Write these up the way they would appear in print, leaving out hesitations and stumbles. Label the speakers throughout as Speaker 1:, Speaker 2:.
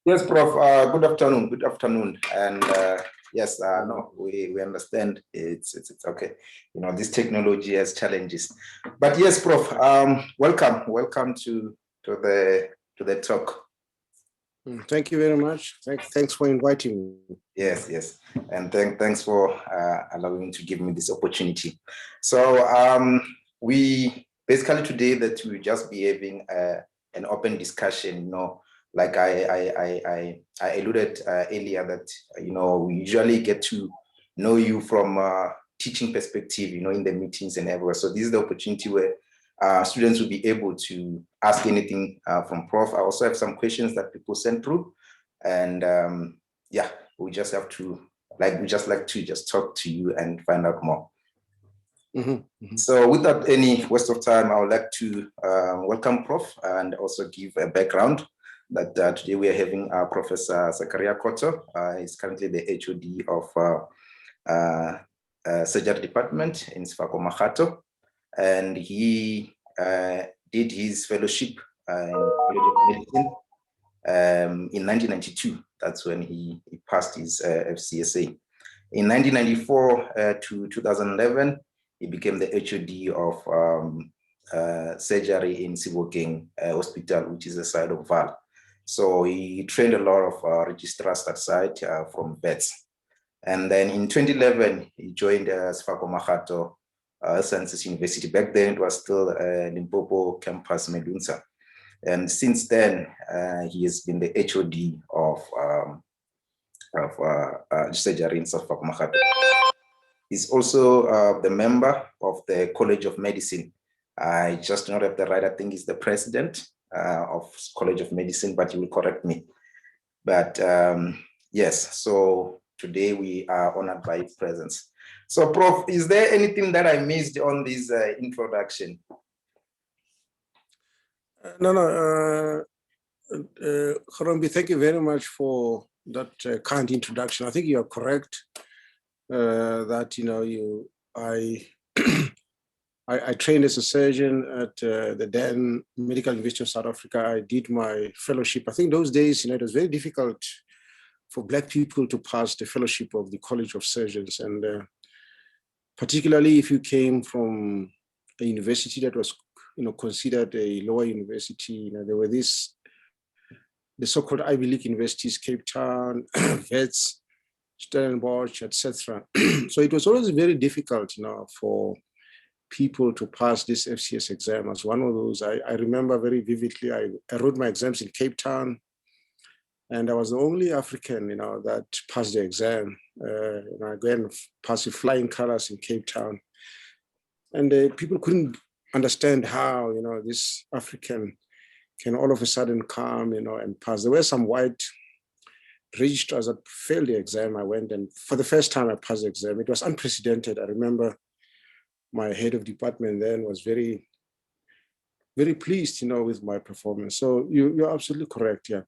Speaker 1: Yes, Prof. Good afternoon. Good afternoon. And yes, no, we understand it's okay. You know, this technology has challenges. But yes, Prof. Welcome to the talk.
Speaker 2: Thank you very much. Thanks for inviting me.
Speaker 1: Yes, and thanks for allowing me to give me this opportunity. So we basically today that we'll just be having an open discussion. You know, like I alluded earlier that we usually get to know you from teaching perspective. You know, in the meetings and everywhere. So this is the opportunity where students will be able to ask anything from Prof. I also have some questions that people sent through, and yeah, we just like to just talk to you and find out more. So without any waste of time, I would like to welcome Prof and also give a background that today we are having Professor Sefako Makgatho. He's currently the HOD of surgery department in Sefako Makgatho, and he did his fellowship in College of Medicine in 1992. That's when he passed his FCSA. In 1994 to 2011, he became the HOD of surgery in Sebokeng Hospital, which is the side of Val. So he trained a lot of registrars that side from vets. And then in 2011, he joined Sefako Makgatho Wits University. Back then, it was still Limpopo campus, Medunsa. And since then, he has been the HOD of surgery in Sefako Makgatho. He's also the member of the College of Medicine. I just do not have the right, I think he's the president of College of Medicine, but he will correct me. But yes, so today we are honored by his presence. So Prof, is there anything that I missed on this introduction?
Speaker 2: No, Harombi, thank you very much for that kind introduction. I think you are correct that I trained as a surgeon at the then Medical University of South Africa. I did my fellowship. I think those days, it was very difficult for Black people to pass the fellowship of the College of Surgeons, and particularly if you came from a university that was considered a lower university. There were the so-called Ivy League universities, Cape Town, Wits, Stellenbosch, etc. So it was always very difficult, for people to pass this FCS exam. As one of those, I remember very vividly, I wrote my exams in Cape Town, and I was the only African, that passed the exam. I go and pass with flying colors in Cape Town. And people couldn't understand how, this African can all of a sudden come, and pass. There were some white registrars that failed the exam. I went, and for the first time I passed the exam. It was unprecedented. I remember my head of department then was very, very pleased, with my performance. So you're absolutely correct, yeah.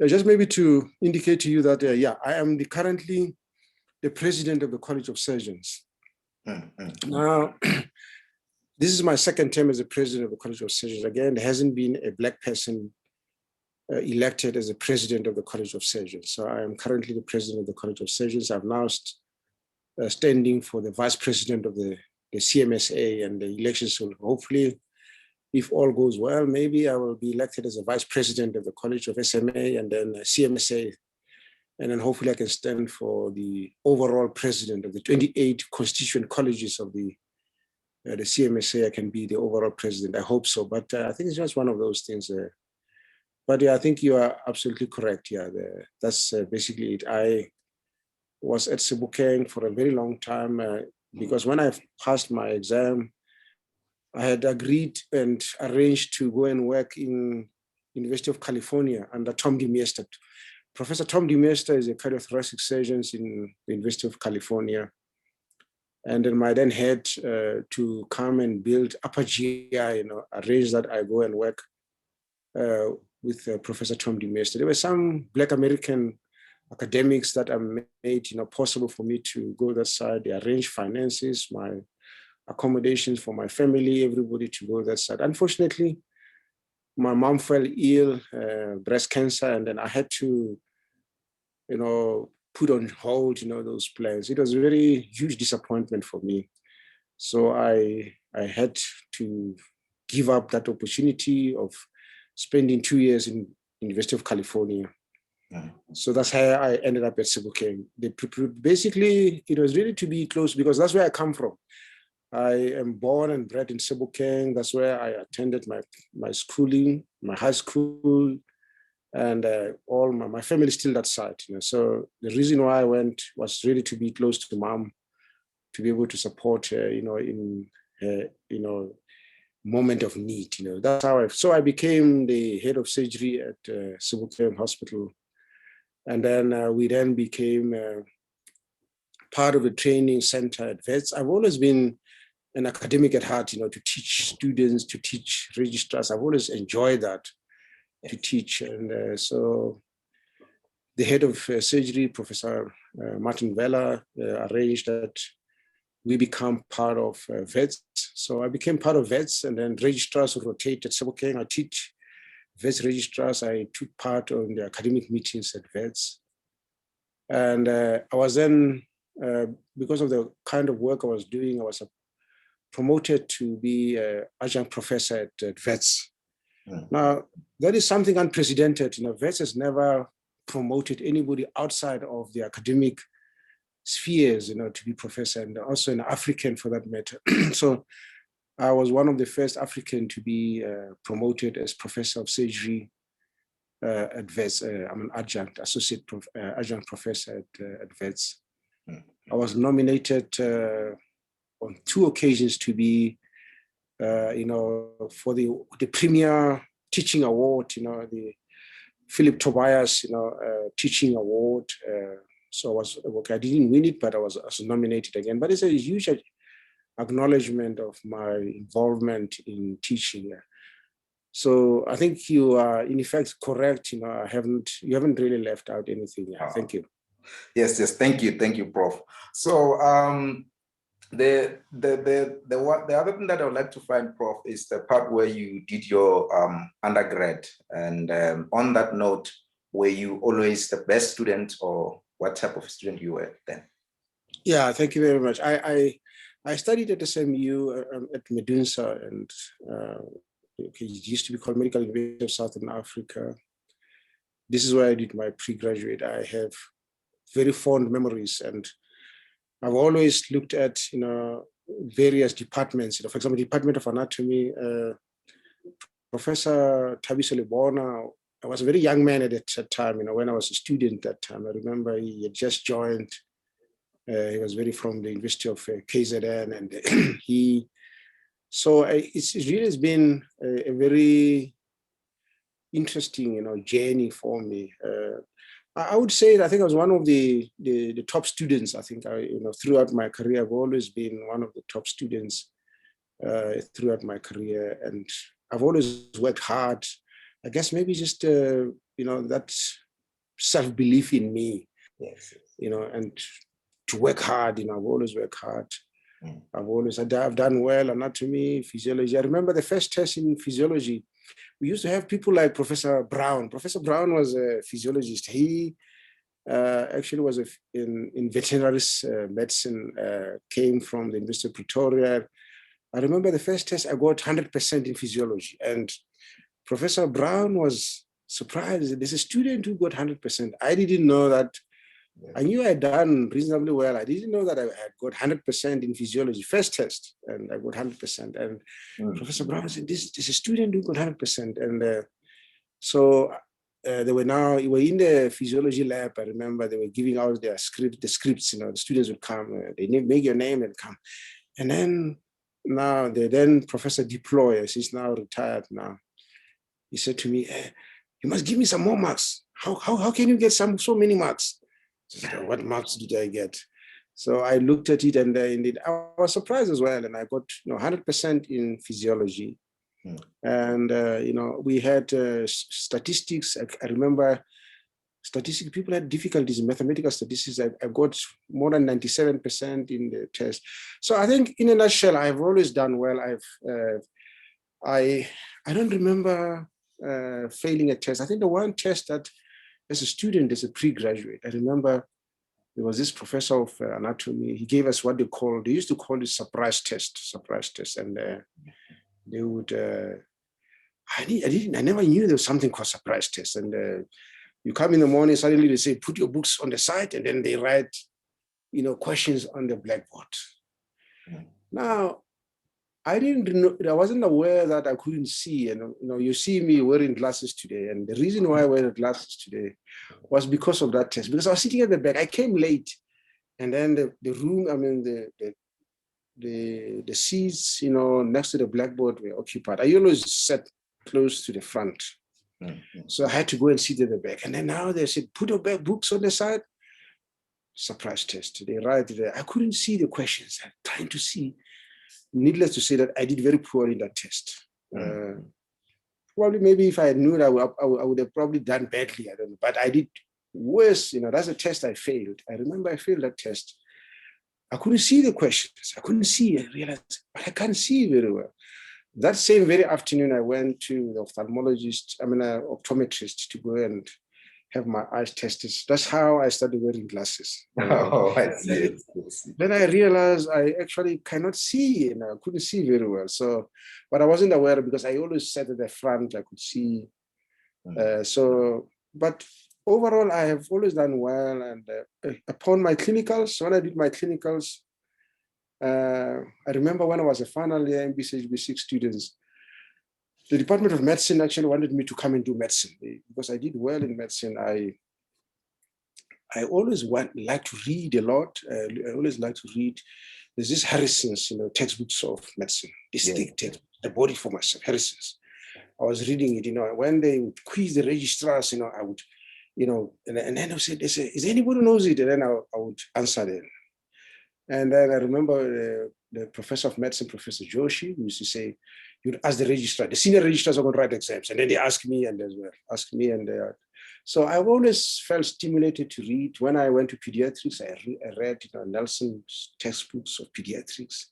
Speaker 2: Just maybe to indicate to you that, I am currently the president of the College of Surgeons. Now, this is my second term as the president of the College of Surgeons. Again, there hasn't been a Black person elected as the president of the College of Surgeons. So I am currently the president of the College of Surgeons. I'm now standing for the vice president of the CMSA, and the elections will hopefully, if all goes well, maybe I will be elected as a vice president of the College of SMA and then CMSA. And then hopefully I can stand for the overall president of the 28 constituent colleges of the CMSA. I can be the overall president. I hope so. But I think it's just one of those things. But yeah, I think you are absolutely correct. Yeah, that's basically it. I was at Sebokeng for a very long time because when I passed my exam, I had agreed and arranged to go and work in University of California under Tom DeMeester. Professor Tom DeMeester is a cardiothoracic surgeon in the University of California. And then my then had to come and build upper GI, arrange that I go and work with Professor Tom DeMeester. There were some Black American academics that I made, possible for me to go that side. They arranged finances, my accommodations for my family, everybody to go that side. Unfortunately, my mom fell ill, breast cancer, and then I had to, put on hold, those plans. It was a very huge disappointment for me. So I had to give up that opportunity of spending 2 years in University of California. So that's how I ended up at Sebokeng. Basically, it was really to be close because that's where I come from. I am born and bred in Sebokeng. That's where I attended my schooling, my high school, and all my family is still that side. So the reason why I went was really to be close to mom, to be able to support her, in moment of need. That's how I became the head of surgery at Sebokeng Hospital, and then we then became part of the training center at Wits. I've always been an academic at heart, to teach students, to teach registrars. I've always enjoyed that, to teach. And so the head of surgery, Professor Martin Vella, arranged that we become part of Wits. So I became part of Wits, and then registrars rotated. Sebokeng, I teach Wits registrars. I took part on the academic meetings at Wits. And I was then, because of the kind of work I was doing, I was promoted to be an adjunct professor at Wits. Now, that is something unprecedented. Wits has never promoted anybody outside of the academic spheres, to be professor, and also an African for that matter. So I was one of the first African to be promoted as professor of surgery at Wits. I'm an adjunct, adjunct professor at Wits. I was nominated on 2 occasions to be, for the Premier Teaching Award, the Philip Tobias, Teaching Award. So I didn't win it, but I was nominated again. But it's a huge acknowledgement of my involvement in teaching. So I think you are in effect correct. You haven't really left out anything. Thank you.
Speaker 1: Yes, thank you, Prof. So the other thing that I would like to find, Prof, is the part where you did your undergrad, and on that note, were you always the best student, or what type of student you were then?
Speaker 2: Yeah, thank you very much. I studied at SMU at Medunsa, and it used to be called Medical University of Southern Africa. This is where I did my pre-graduate. I have very fond memories, and I've always looked at various departments. For example, Department of Anatomy. Professor Thabiso Lebona, I was a very young man at that time. When I was a student that time, I remember he had just joined. He was from the University of KZN, and it's really been a very interesting, journey for me. I would say that I think I was one of the top students. I think throughout my career, I've always been one of the top students throughout my career, and I've always worked hard. I guess maybe just that self-belief in me.
Speaker 1: Yes.
Speaker 2: And to work hard. I've always worked hard. I've done well, anatomy, physiology. I remember the first test in physiology. We used to have people like Professor Brown. Professor Brown was a physiologist. He actually was in veterinary medicine, came from the University of Pretoria. I remember the first test I got 100% in physiology. And Professor Brown was surprised. There's a student who got 100%. I didn't know that. I knew I had done reasonably well. I didn't know that I had got 100% in physiology, first test, and I got 100%. And Professor Brown said, "This is a student who got 100%." And so they were in the physiology lab. I remember they were giving out the scripts. The students would come. They make your name and come. And then Professor Deploy, he's now retired now. He said to me, "You must give me some more marks. How can you get so many marks?" So what marks did I get? So I looked at it, and indeed I was surprised as well. And I got 100% in physiology. And we had statistics. I remember statistics. People had difficulties in mathematical statistics. I got more than 97% in the test. So I think, in a nutshell, I've always done well. I don't remember failing a test. I think the one test that as a student, as a pre-graduate, I remember there was this professor of anatomy. He gave us what they used to call it surprise test. And they would, I never knew there was something called surprise test. And you come in the morning, suddenly they say, put your books on the side, and then they write, questions on the blackboard. Now, I didn't know, I wasn't aware that I couldn't see. And you see me wearing glasses today. And the reason why I wear the glasses today was because of that test. Because I was sitting at the back. I came late. And then the room, the seats, next to the blackboard were occupied. I always sat close to the front. So I had to go and sit at the back. And then now they said, put your back books on the side. Surprise test. They write there. I couldn't see the questions. I'm trying to see. Needless to say that I did very poorly in that test. Probably maybe if I knew it, I would have probably done badly. I don't know. But I did worse. That's a test I failed. I remember I failed that test. I couldn't see the questions. I couldn't see. I realized, but I can't see very well. That same very afternoon, I went to the optometrist to go and have my eyes tested. That's how I started wearing glasses.
Speaker 1: Oh, I see.
Speaker 2: Then I realized I actually cannot see, and I couldn't see very well. So, but I wasn't aware because I always sat at the front. I could see. But overall, I have always done well. And upon my clinicals, when I did my clinicals, I remember when I was a final year MBCHB6 students, the Department of Medicine actually wanted me to come and do medicine because I did well in medicine. I always like to read a lot. I always like to read. There's this Harrison's, textbooks of medicine, this thick text, The Body for Myself, Harrison's. I was reading it, when they would quiz the registrars, I would, and then they say, is anybody who knows it? And then I would answer them. And then I remember the professor of medicine, Professor Joshi, who used to say, you'd ask the registrar, the senior registrars are going to write exams. And then they ask me and as well, So I've always felt stimulated to read. When I went to pediatrics, I read Nelson's textbooks of pediatrics.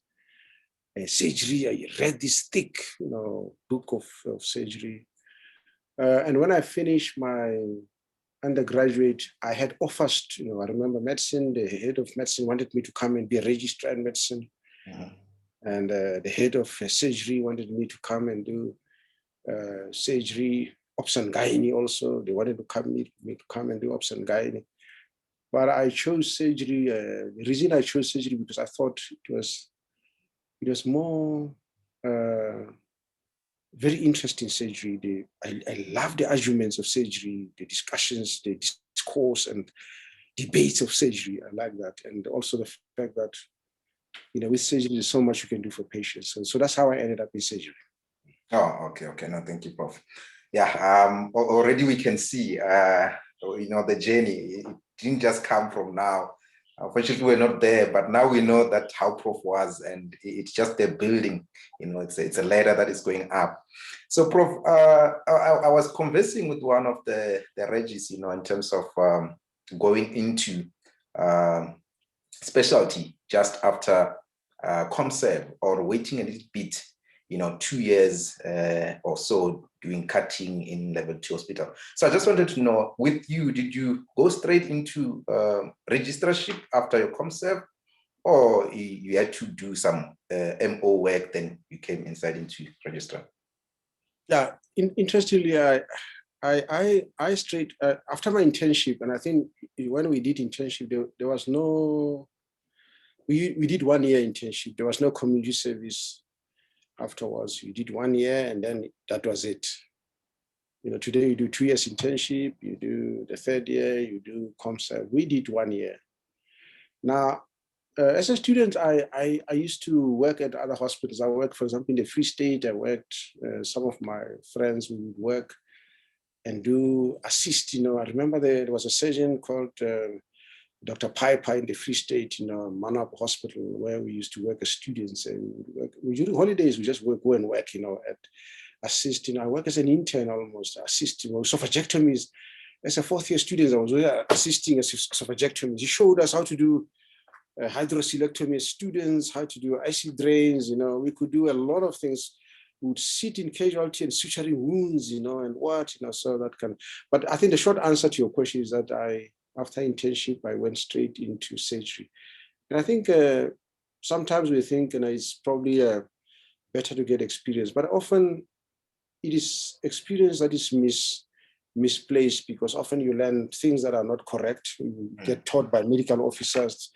Speaker 2: Surgery, I read this thick book of surgery. And when I finished my undergraduate, I had offers, I remember medicine, the head of medicine wanted me to come and be a registrar in medicine. And the head of surgery wanted me to come and do surgery, ops and gynae also. They wanted to me to come and do ops and gynae. But I chose surgery. The reason I chose surgery because I thought it was more very interesting surgery. I love the arguments of surgery, the discussions, the discourse and debates of surgery. I like that. And also the fact that, with surgery, there's so much you can do for patients. So that's how I ended up in surgery.
Speaker 1: Oh, okay. No, thank you, Prof. Yeah, already we can see, the journey. It didn't just come from now. Unfortunately, we're not there, but now we know that how Prof was, and it's just a building. It's a ladder that is going up. So, Prof, I was conversing with one of the regis, in terms of going into specialty just after ComServe, or waiting a little bit, 2 years or so doing cutting in level 2 hospital. So I just wanted to know, with you, did you go straight into registrarship after your ComServe, or you had to do some MO work, then you came inside into registrar? Yeah,
Speaker 2: interestingly, I straight after my internship, and I think when we did internship, there was no, we did 1 year internship. There was no community service afterwards. You did 1 year and then that was it. Today you do 2 years internship, you do the 3rd year, you do ComServe. We did 1 year. Now, as a student, I used to work at other hospitals. I worked, for example, in the Free State. I worked, some of my friends would work and do assist. I remember there was a surgeon called Dr. Piper in the Free State, Manap Hospital, where we used to work as students. And during holidays, we just go and work, at assisting. I work as an intern almost, assisting esophagectomies. As a 4th year student, I was assisting esophagectomies. He showed us how to do hydrocoelectomy as students, how to do IC drains. We could do a lot of things. would sit in casualty and suturing wounds, and what, so that can, but I think the short answer to your question is that after internship, I went straight into surgery. And I think sometimes we think, it's probably better to get experience, but often it is experience that is misplaced, because often you learn things that are not correct. You get taught by medical officers,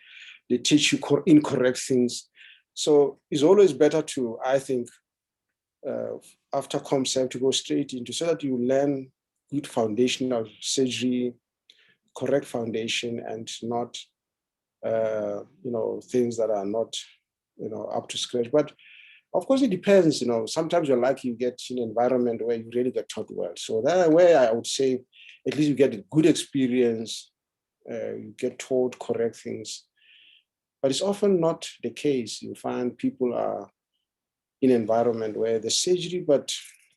Speaker 2: they teach you incorrect things. So it's always better to, I think, after ComServe, to go straight into, so that you learn good foundational surgery, correct foundation, and not things that are not up to scratch. But of course it depends. Sometimes you're lucky, you get in an environment where you really get taught well. So that way I would say at least you get a good experience, you get taught correct things. But it's often not the case. You find people are in an environment where the surgery, but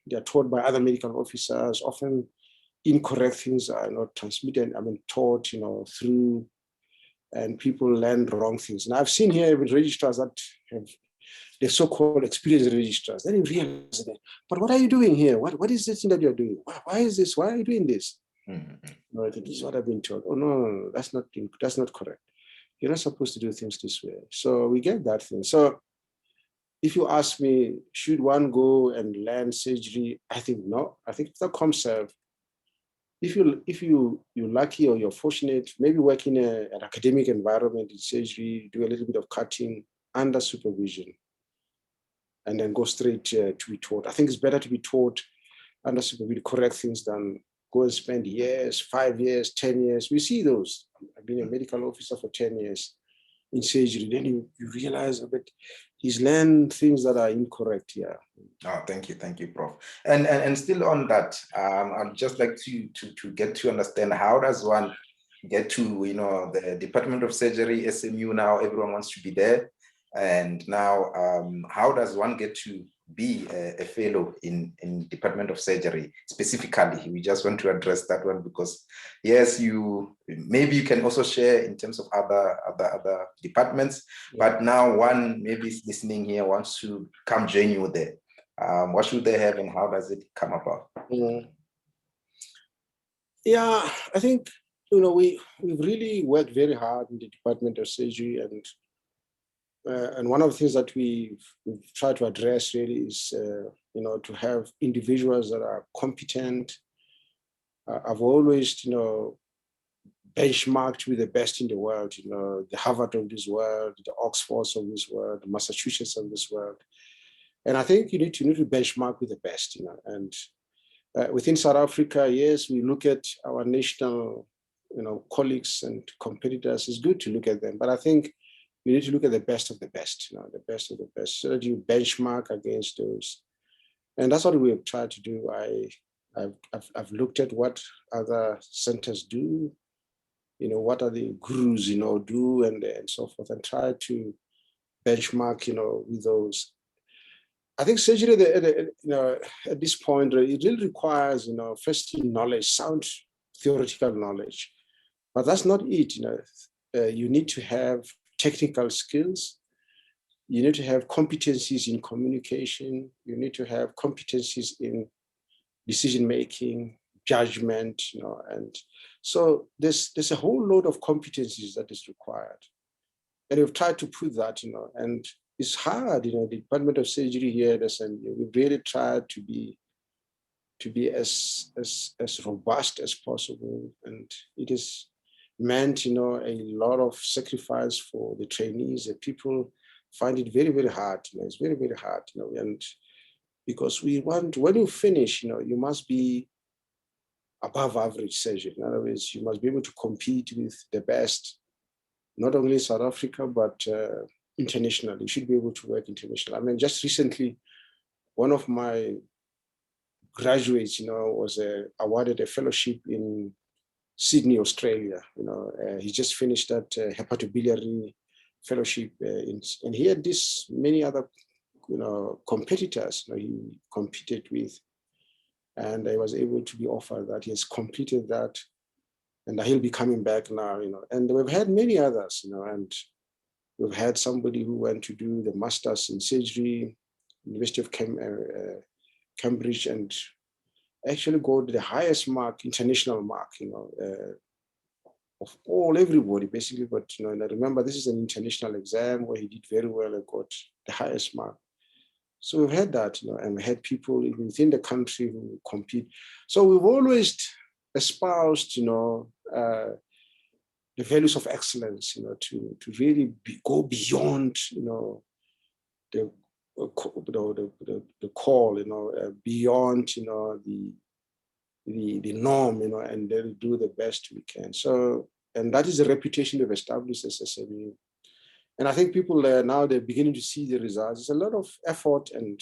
Speaker 2: they're taught by other medical officers. Often incorrect things are not transmitted, taught, through, and people learn wrong things. And I've seen here with registrars that have the so-called experienced registrars. Then you realize that, but what are you doing here? What is this thing that you're doing? Why is this? Why are you doing this? No, this is what I've been told. Oh, no, that's not correct. You're not supposed to do things this way. So we get that thing. So if you ask me, should one go and learn surgery? I think no. I think the ComServe, if you're lucky or you're fortunate, maybe work in an academic environment in surgery, do a little bit of cutting under supervision, and then go straight to be taught. I think it's better to be taught under supervision, correct things, than go and spend years, 5 years, 10 years. We see those. I've been a medical officer for 10 years in surgery. Then you realize that he's learned things that are incorrect here.
Speaker 1: Oh, thank you, Prof. And still on that, I'd just like to get to understand, how does one get to the Department of Surgery, SMU? Now everyone wants to be there, and now how does one get to be a fellow in Department of Surgery specifically? We just want to address that one, because yes, maybe you can also share in terms of other departments, but now one maybe is listening here, wants to come join you there. What should they have, and how does it come about?
Speaker 2: Yeah, I think we've really worked very hard in the Department of Surgery, and one of the things that we've tried to address really is to have individuals that are competent. I've always benchmarked with the best in the world, the Harvard of this world, the Oxfords of this world, the Massachusetts of this world. And I think you need to benchmark with the best, and within South Africa, yes, we look at our national, colleagues and competitors. It's good to look at them, but I think you need to look at the best of the best, the best of the best, so that you benchmark against those. And that's what we have tried to do. I've looked at what other centers do, what are the gurus, do, and so forth, and try to benchmark, with those. I think surgery, at this point, it really requires, first knowledge, sound theoretical knowledge, but that's not it. You need to have technical skills. You need to have competencies in communication. You need to have competencies in decision-making, judgment, and so there's a whole load of competencies that is required. And we've tried to put that, and it's hard, the Department of Surgery here at SMU, we've really tried to be as robust as possible. And it is meant, a lot of sacrifice for the trainees. The people find it very, very hard. It's very, very hard, and because we want, when you finish, you must be above average surgeon. In other words, you must be able to compete with the best, not only in South Africa, but internationally. You should be able to work internationally. Just recently, one of my graduates, was awarded a fellowship in Sydney, Australia. He just finished that hepatobiliary fellowship, and he had this many other, competitors he competed with, and I was able to be offered that. He has completed that, and he'll be coming back now. And we've had many others, and we've had somebody who went to do the masters in surgery University of Cambridge, and actually got the highest mark, international mark, of everybody basically. But and I remember this is an international exam where he did very well and got the highest mark. So we've had that, and we had people even within the country who compete. So we've always espoused, the values of excellence, to really go beyond, the call, beyond, the norm, and then do the best we can. So, and that is the reputation we've established as SMU. And I think people now they're beginning to see the results. It's a lot of effort and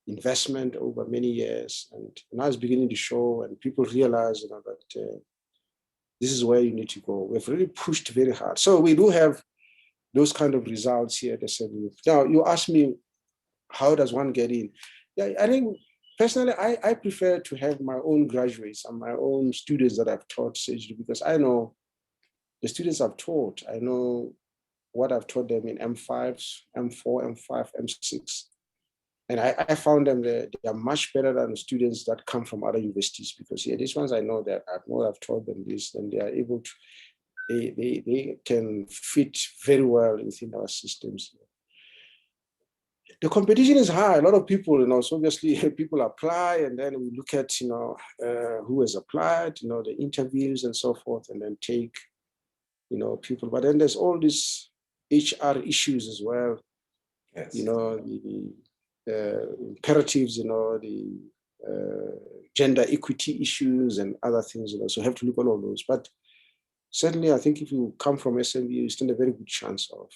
Speaker 2: investment over many years, and now it's beginning to show, and people realize, that this is where you need to go. We've really pushed very hard. So we do have those kind of results here at SMU. Now, you asked me, how does one get in? Yeah, I think personally, I prefer to have my own graduates and my own students that I've taught surgery, because I know the students I've taught, I know what I've taught them in M5s, M4, M5, M6. And I found them they are much better than the students that come from other universities, because these ones I know that I've taught them this, and they are able to, they can fit very well within our systems. The competition is high. A lot of people, so obviously people apply, and then we look at, who has applied, the interviews and so forth, and then take, people. But then there's all these HR issues as well. Yes. The imperatives, the gender equity issues and other things, so you have to look at all those. But certainly, I think if you come from SMU, you stand a very good chance of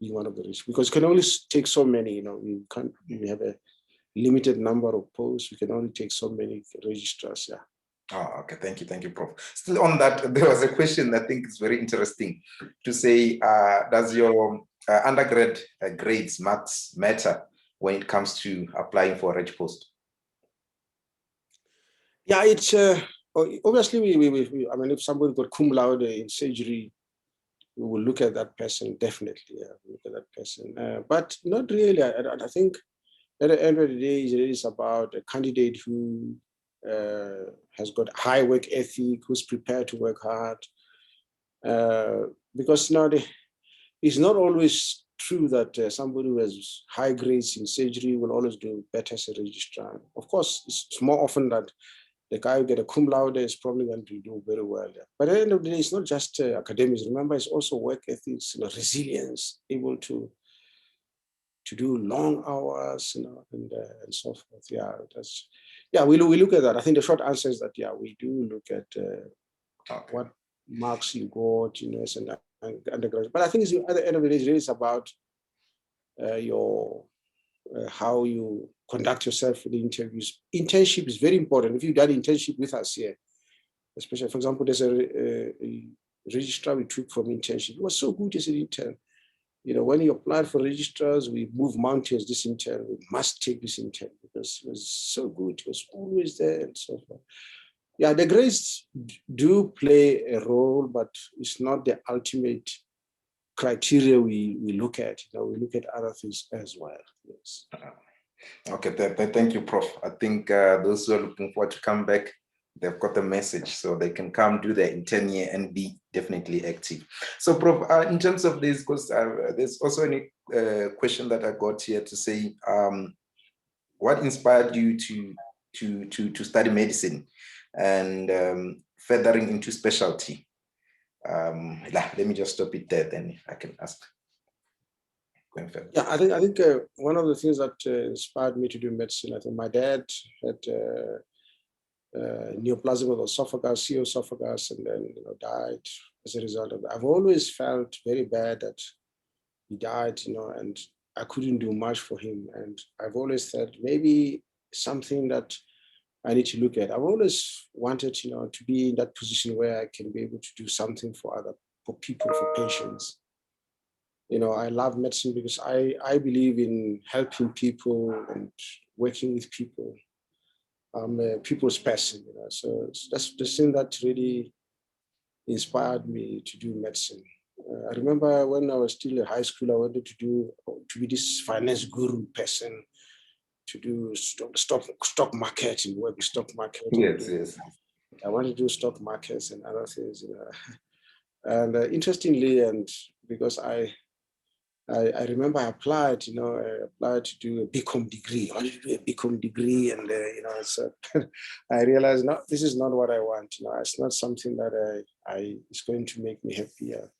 Speaker 2: being one of the rich, because you can only take so many, we have a limited number of posts. We can only take so many registrars, yeah.
Speaker 1: Oh, okay. Thank you, Prof. Still on that, there was a question I think is very interesting to say, does your undergrad grades marks matter when it comes to applying for a reg post?
Speaker 2: Yeah, it's obviously I mean, if somebody got cum laude in surgery, we will look at that person, definitely. Yeah, look at that person, but not really. I think at the end of the day, it is about a candidate who has got high work ethic, who's prepared to work hard. Because now it's not always true that somebody who has high grades in surgery will always do better as a registrar. Of course, it's more often that the guy who get a cum laude is probably going to do very well. Yeah. But at the end of the day, it's not just academics. Remember, it's also work ethics, resilience, able to do long hours, and so forth. Yeah, we look at that. I think the short answer is that, yeah, we do look at what marks you got, as an undergraduate. But I think at the end of the day, it is about your how you conduct yourself for the interviews. Internship is very important. If you've done internship with us here, especially, for example, there's a registrar we took from internship. It was so good as an intern. When he applied for registrars, we moved mountains. This intern, we must take this intern because it was so good. It was always there and so forth. Yeah, the grades do play a role, but it's not the ultimate criteria we look at. We look at other things as well. Yes.
Speaker 1: Okay, thank you, Prof. I think those who are looking forward to come back, they've got the message, so they can come do their intern year and be definitely active. So, Prof, in terms of this, because there's also a question that I got here to say, what inspired you to study medicine and furthering into specialty? Let me just stop it there, then I can ask.
Speaker 2: Yeah, I think one of the things that inspired me to do medicine, I think my dad had neoplasm of the esophagus, C esophagus, and then died as a result of that. I've always felt very bad that he died, and I couldn't do much for him. And I've always thought maybe something that I need to look at. I've always wanted, to be in that position where I can be able to do something for people, for patients. I love medicine because I believe in helping people and working with people. I'm a people's person, so that's the thing that really inspired me to do medicine. I remember when I was still in high school, I wanted to be this finance guru person, to do stock market and work with stock market.
Speaker 1: Yes, yes.
Speaker 2: I wanted to do stock markets and other things, And interestingly, and because I remember I applied, I applied to do a BCom degree. I wanted to do a BCom degree, and so I realized, no, this is not what I want. It's not something that is going to make me happier.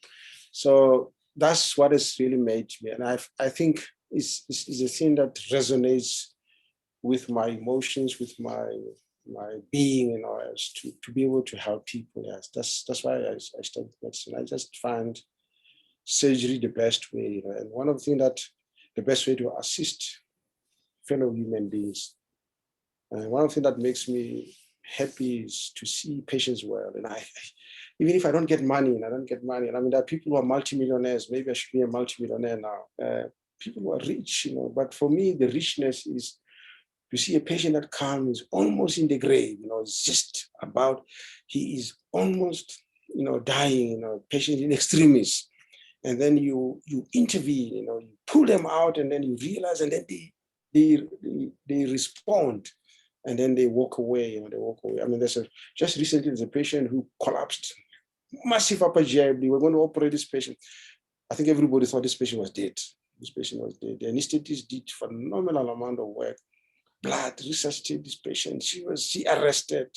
Speaker 2: So that's what has really made me, and I think it's a thing that resonates with my emotions, with my being, as to be able to help people. Yes, that's why I studied medicine. I just find surgery the best way, and one of the things that the best way to assist fellow human beings. And one of the things that makes me happy is to see patients well. And even if I don't get money, and I mean, there are people who are multimillionaires. Maybe I should be a multimillionaire now. People who are rich, but for me, the richness is to see a patient that comes almost in the grave, it's just about, he is almost, dying, patient in extremis. And then you intervene, you pull them out, and then you realize, and then they respond, and then they walk away, they walk away. I mean, just recently there's a patient who collapsed, massive upper GI bleed. We're going to operate this patient. I think everybody thought this patient was dead. This patient was dead. The anesthetist did phenomenal amount of work. Blood resuscitated this patient. She arrested.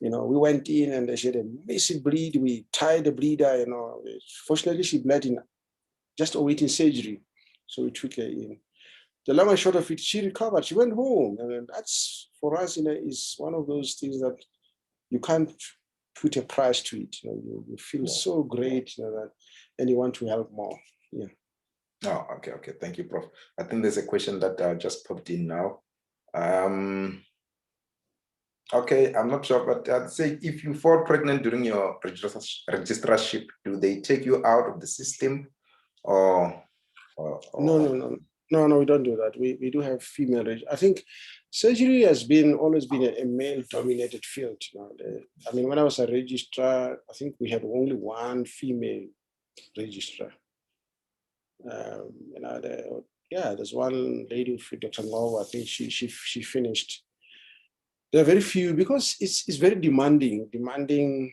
Speaker 2: We went in and she had a massive bleed. We tied the bleeder. Fortunately, she bled in just awaiting surgery, so we took her in. The long and short of it, she recovered. She went home, and that's for us. Is one of those things that you can't put a price to it. You feel so great, and you want to help more. Yeah.
Speaker 1: Oh, okay. Thank you, Prof. I think there's a question that just popped in now. Okay, I'm not sure, but I'd say if you fall pregnant during your registrarship, do they take you out of the system, or?
Speaker 2: No, we don't do that. We do have female. I think surgery has always been a male-dominated field. I mean, when I was a registrar, I think we had only one female registrar. There's one lady, Dr. Ngova, I think she finished. There are very few, because it's very demanding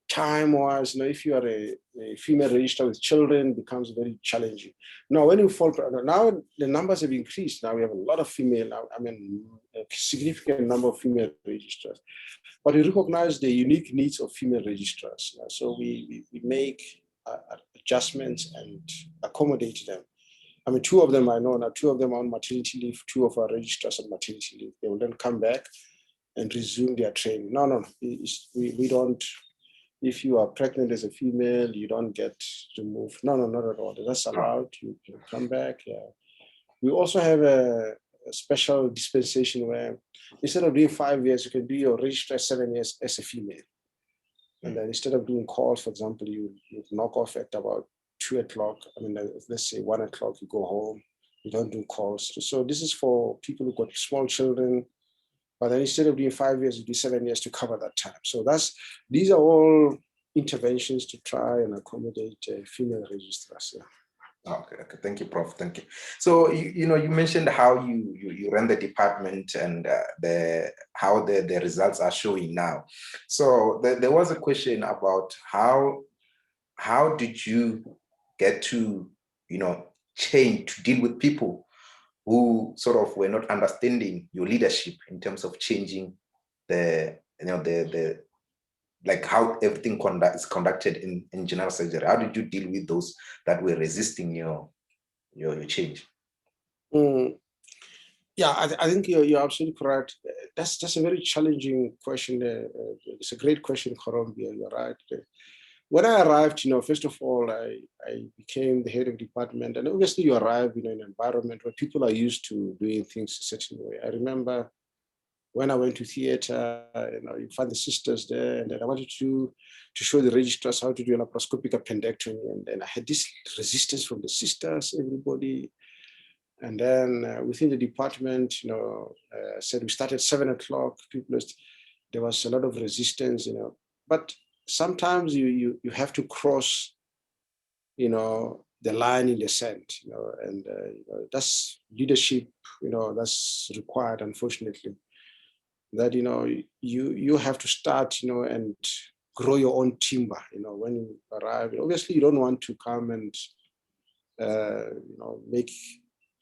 Speaker 2: time-wise. If you are a female registrar with children, it becomes very challenging. Now, when you fall, now the numbers have increased. Now we have a lot of female, a significant number of female registrars. But we recognize the unique needs of female registrars. So we make adjustments and accommodate them. I mean, two of them I know now, two of them are on maternity leave, two of our registrars on maternity leave. They will then come back and resume their training. No, we don't. If you are pregnant as a female, you don't get removed. No, not at all. That's allowed. You can come back. Yeah. We also have a special dispensation where instead of doing 5 years, you can do your registrar 7 years as a female. And then instead of doing calls, for example, you knock off at about 2 o'clock. I mean, let's say 1 o'clock, you go home. You don't do calls. So this is for people who've got small children. But then instead of doing 5 years, you do 7 years to cover that time. So these are all interventions to try and accommodate female registrars. Yeah.
Speaker 1: Okay. Thank you, Prof. Thank you. So you mentioned how you run the department and how the results are showing now. So there was a question about how did you get to change to deal with people who sort of were not understanding your leadership in terms of changing the like how everything is conducted in general surgery. How did you deal with those that were resisting your change?
Speaker 2: Yeah, I think you're absolutely correct. That's a very challenging question. It's a great question, Colombia. You're right. When I arrived, first of all, I became the head of department, and obviously you arrive in an environment where people are used to doing things a certain way. I remember when I went to theater, you find the sisters there, and then I wanted to show the registrars how to do a laparoscopic appendectomy, and I had this resistance from the sisters, everybody. And then within the department, said we start at 7 o'clock. There was a lot of resistance, but sometimes you have to cross the line in the sand, and that's leadership, that's required, unfortunately, that, you have to start, and grow your own timber, when you arrive. Obviously, you don't want to come and, make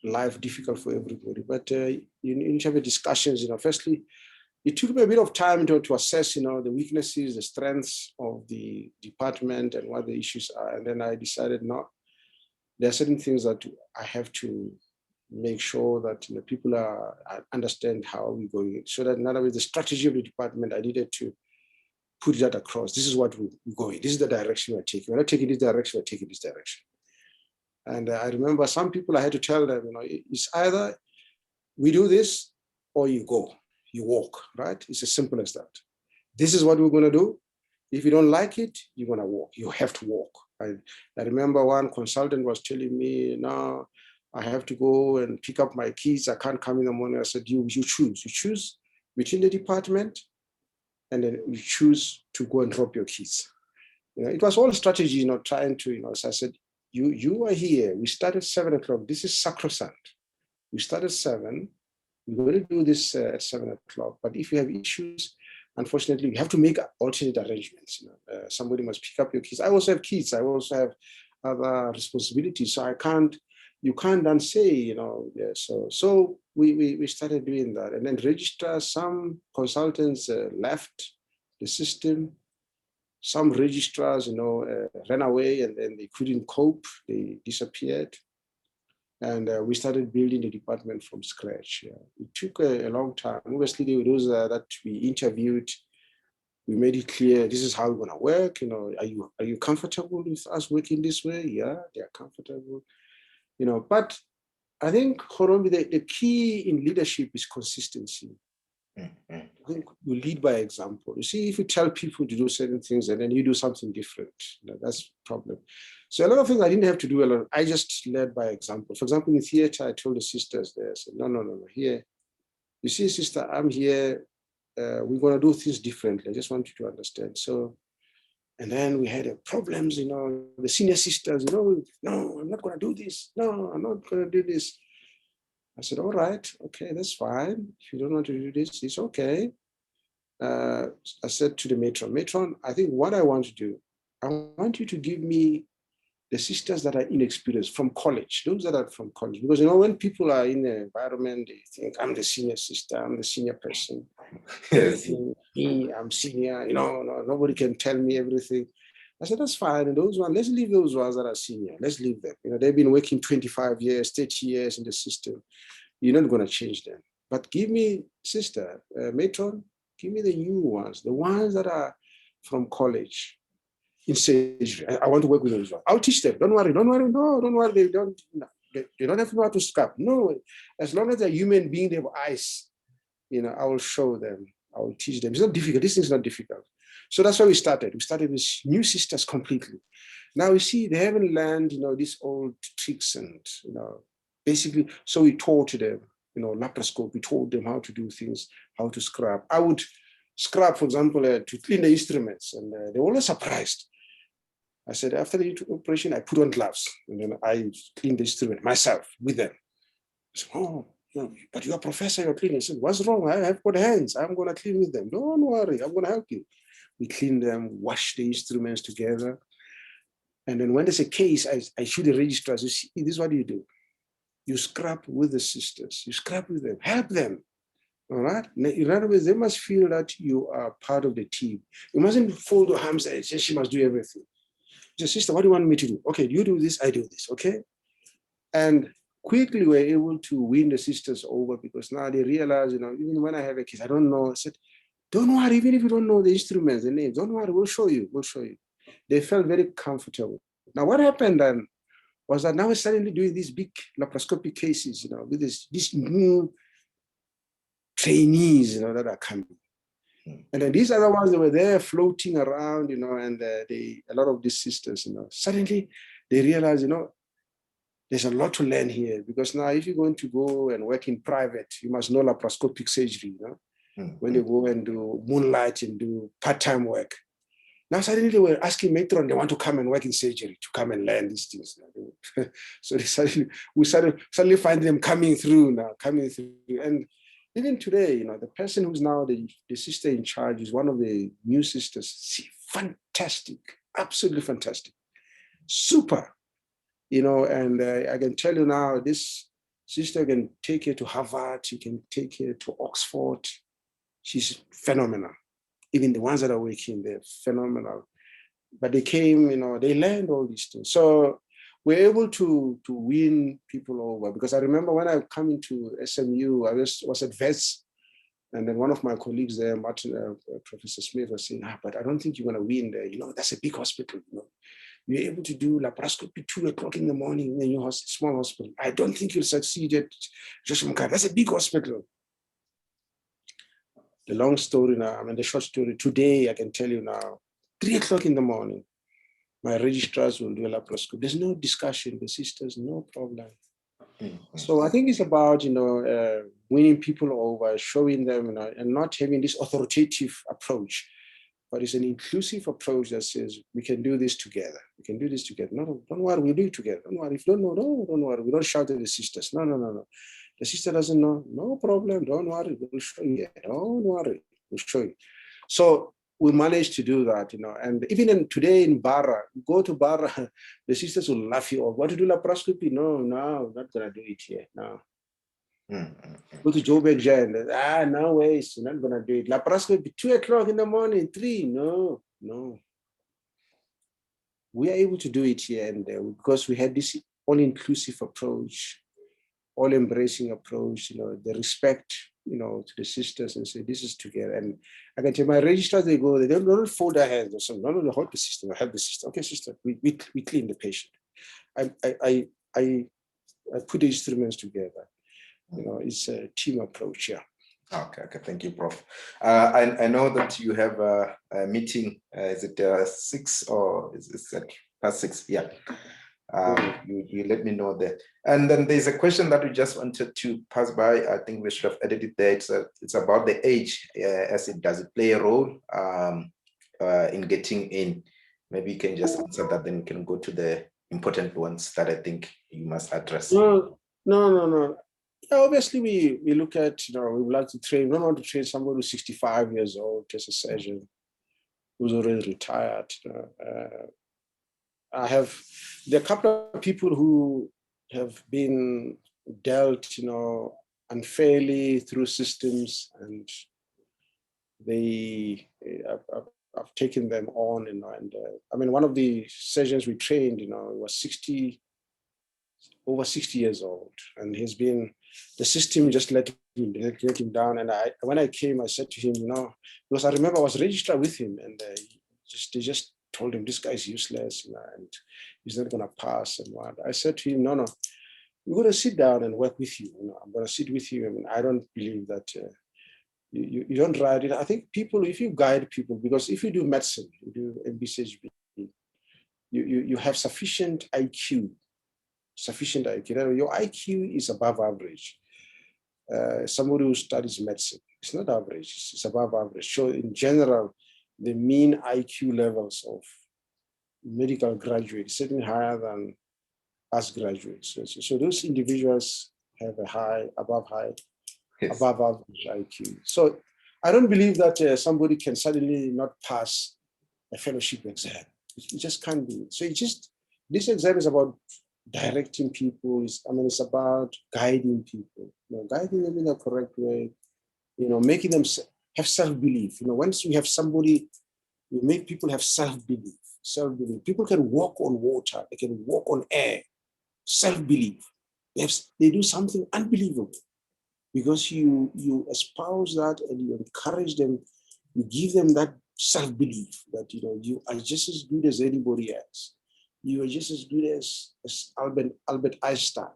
Speaker 2: life difficult for everybody, but you need to have discussions, firstly. It took me a bit of time to assess, the weaknesses, the strengths of the department and what the issues are. And then I decided, no, there are certain things that I have to make sure that people understand how we're going. So that in other words, the strategy of the department, I needed to put that across. This is what we're going. This is the direction we're taking. We're not taking this direction, we're taking this direction. And I remember some people, I had to tell them, it's either we do this or you go. You walk, right? It's as simple as that. This is what we're going to do. If you don't like it, you're going to walk. You have to walk. I remember one consultant was telling me, no, I have to go and pick up my keys. I can't come in the morning. I said, you choose. You choose between the department, and then you choose to go and drop your keys. It was all strategy, trying to, as I said, you are here. We started at 7 o'clock. This is sacrosanct. We started 7. We're going to do this at 7 o'clock. But if you have issues, unfortunately, you have to make alternate arrangements. Somebody must pick up your keys. I also have kids. I also have other responsibilities. So you can't then say, yeah. So we started doing that. And then registrars, some consultants left the system. Some registrars, ran away and then they couldn't cope. They disappeared. And we started building the department from scratch. Yeah. It took a long time. Obviously, those that we interviewed, we made it clear, this is how we're gonna work. Are you comfortable with us working this way? Yeah, they're comfortable. But I think, the key in leadership is consistency.
Speaker 1: Mm-hmm.
Speaker 2: I think you lead by example. You see, if you tell people to do certain things and then you do something different, that's the problem. So a lot of things I didn't have to do a lot. I just led by example. For example, in theater, I told the sisters there, I said, no, here. You see, sister, I'm here. We're going to do things differently. I just want you to understand. So, and then we had problems, the senior sisters, no, I'm not going to do this. No, I'm not going to do this. I said, all right, okay, that's fine. If you don't want to do this, it's okay. I said to the matron, I think what I want to do, I want you to give me the sisters that are inexperienced from college, those that are from college. Because, when people are in the environment, they think, I'm the senior sister, I'm the senior person. Everything, me, I'm senior, nobody can tell me everything. I said, that's fine. And those ones, let's leave those ones that are senior. Let's leave them. They've been working 25 years, 30 years in the system. You're not going to change them. But give me, sister, matron, give me the new ones, the ones that are from college in surgery. I want to work with those ones. I'll teach them. Don't worry. No, don't worry. They don't have to know how to scrap. No, as long as they're human beings, they have eyes. I will show them. I will teach them. It's not difficult. This thing is not difficult. So that's why we started. We started with new sisters completely. Now you see, they haven't learned, these old tricks and, basically, so we taught them, laparoscope, we taught them how to do things, how to scrap. I would scrap, for example, to clean the instruments, and they were always surprised. I said, after the operation, I put on gloves, and then I clean the instrument myself with them. I said, oh, but you're a professor, you're cleaning. I said, what's wrong? I have got hands. I'm going to clean with them. Don't worry, I'm going to help you. We clean them, wash the instruments together. And then when there's a case, I show the registrars, you see, this is what you do. You scrap with the sisters, you scrap with them, help them. All right. In other words, they must feel that you are part of the team. You mustn't fold your arms and say she must do everything. Just, sister, what do you want me to do? Okay, you do this, I do this, okay? And quickly we're able to win the sisters over because now they realize, even when I have a case, I don't know. I said, don't worry, even if you don't know the instruments, the names, don't worry, we'll show you. They felt very comfortable. Now, what happened then was that now we're suddenly doing these big laparoscopic cases, with these new trainees, that are coming. And then these other ones, they were there floating around, and a lot of these sisters, suddenly they realize, there's a lot to learn here because now if you're going to go and work in private, you must know laparoscopic surgery, When you go and do moonlight and do part-time work, Now suddenly they were asking matron, they want to come and work in surgery, to come and learn these things. So we suddenly find them coming through now, And even today, the person who's now the sister in charge is one of the new sisters. Fantastic, absolutely fantastic, super, and I can tell you now, this sister can take her to Harvard, she can take her to Oxford. She's phenomenal. Even the ones that are working, they're phenomenal. But they came, they learned all these things. So we're able to win people over. Because I remember when I come into SMU, I was at Wits, and then one of my colleagues there, Martin, Professor Smith, was saying, but I don't think you're going to win there. That's a big hospital. You're able to do laparoscopy 2 o'clock in the morning in your small hospital. I don't think you'll succeed at Joshua Makgatho. That's a big hospital. The long story now, the short story, today I can tell you now, 3 o'clock in the morning, my registrars will do a laparoscopy. There's no discussion, the sisters, no problem. Mm-hmm. So I think it's about, winning people over, showing them, and not having this authoritative approach, but it's an inclusive approach that says, we can do this together. We can do this together. No, don't worry, we'll do it together. Don't worry, if you don't know, don't worry. We don't shout at the sisters. No. The sister doesn't know, no problem, don't worry, we'll show you. Don't worry, we'll show you. So we managed to do that, and even today in Barra, go to Barra, the sisters will laugh you off. Want to do laparoscopy? No, not gonna do it here, no. Go to Joburg Jan, no ways, you're not gonna do it. Laparoscopy, 2 o'clock in the morning, 3, no. We are able to do it here and there because we had this all-inclusive approach, all-embracing approach, the respect, to the sisters, and say, this is together. And I can tell my registrars, they don't fold their hands or something. No, help the system, help the system. Okay, sister, we clean the patient. I put the instruments together. It's a team approach, yeah.
Speaker 1: Okay, thank you, Prof. I know that you have a meeting, is it 6 or is it past 6? Yeah. You let me know that. And then there's a question that we just wanted to pass by. I think we should have edited that. It's about the age, does it play a role in getting in? Maybe you can just answer that, then we can go to the important ones that I think you must address.
Speaker 2: No. Yeah, obviously, we look at, we would like to train, we don't want to train somebody who's 65 years old, just a surgeon who's already retired. There are a couple of people who have been dealt, unfairly through systems, and I've taken them on, one of the surgeons we trained, was over 60 years old, and the system just let him down. And when I came, I said to him, because I remember I was registered with him, and they just told him, this guy's useless, and he's not going to pass. And what I said to him, no, we're going to sit down and work with you. I'm going to sit with you. I don't believe that you don't write it. I think people, if you guide people, because if you do medicine, you do MBCHB, you have sufficient IQ. Your IQ is above average. Somebody who studies medicine, it's not average, it's above average. So in general, the mean IQ levels of medical graduates certainly higher than us graduates. So those individuals have above average IQ. So I don't believe that somebody can suddenly not pass a fellowship exam. It just can't be. So this exam is about directing people. It's about guiding people, guiding them in the correct way, making them have self-belief. Once we have somebody, we make people have self-belief. People can walk on water, they can walk on air. Self-belief. They do something unbelievable because you espouse that and you encourage them, you give them that self-belief that you are just as good as anybody else. You are just as good as Albert Einstein.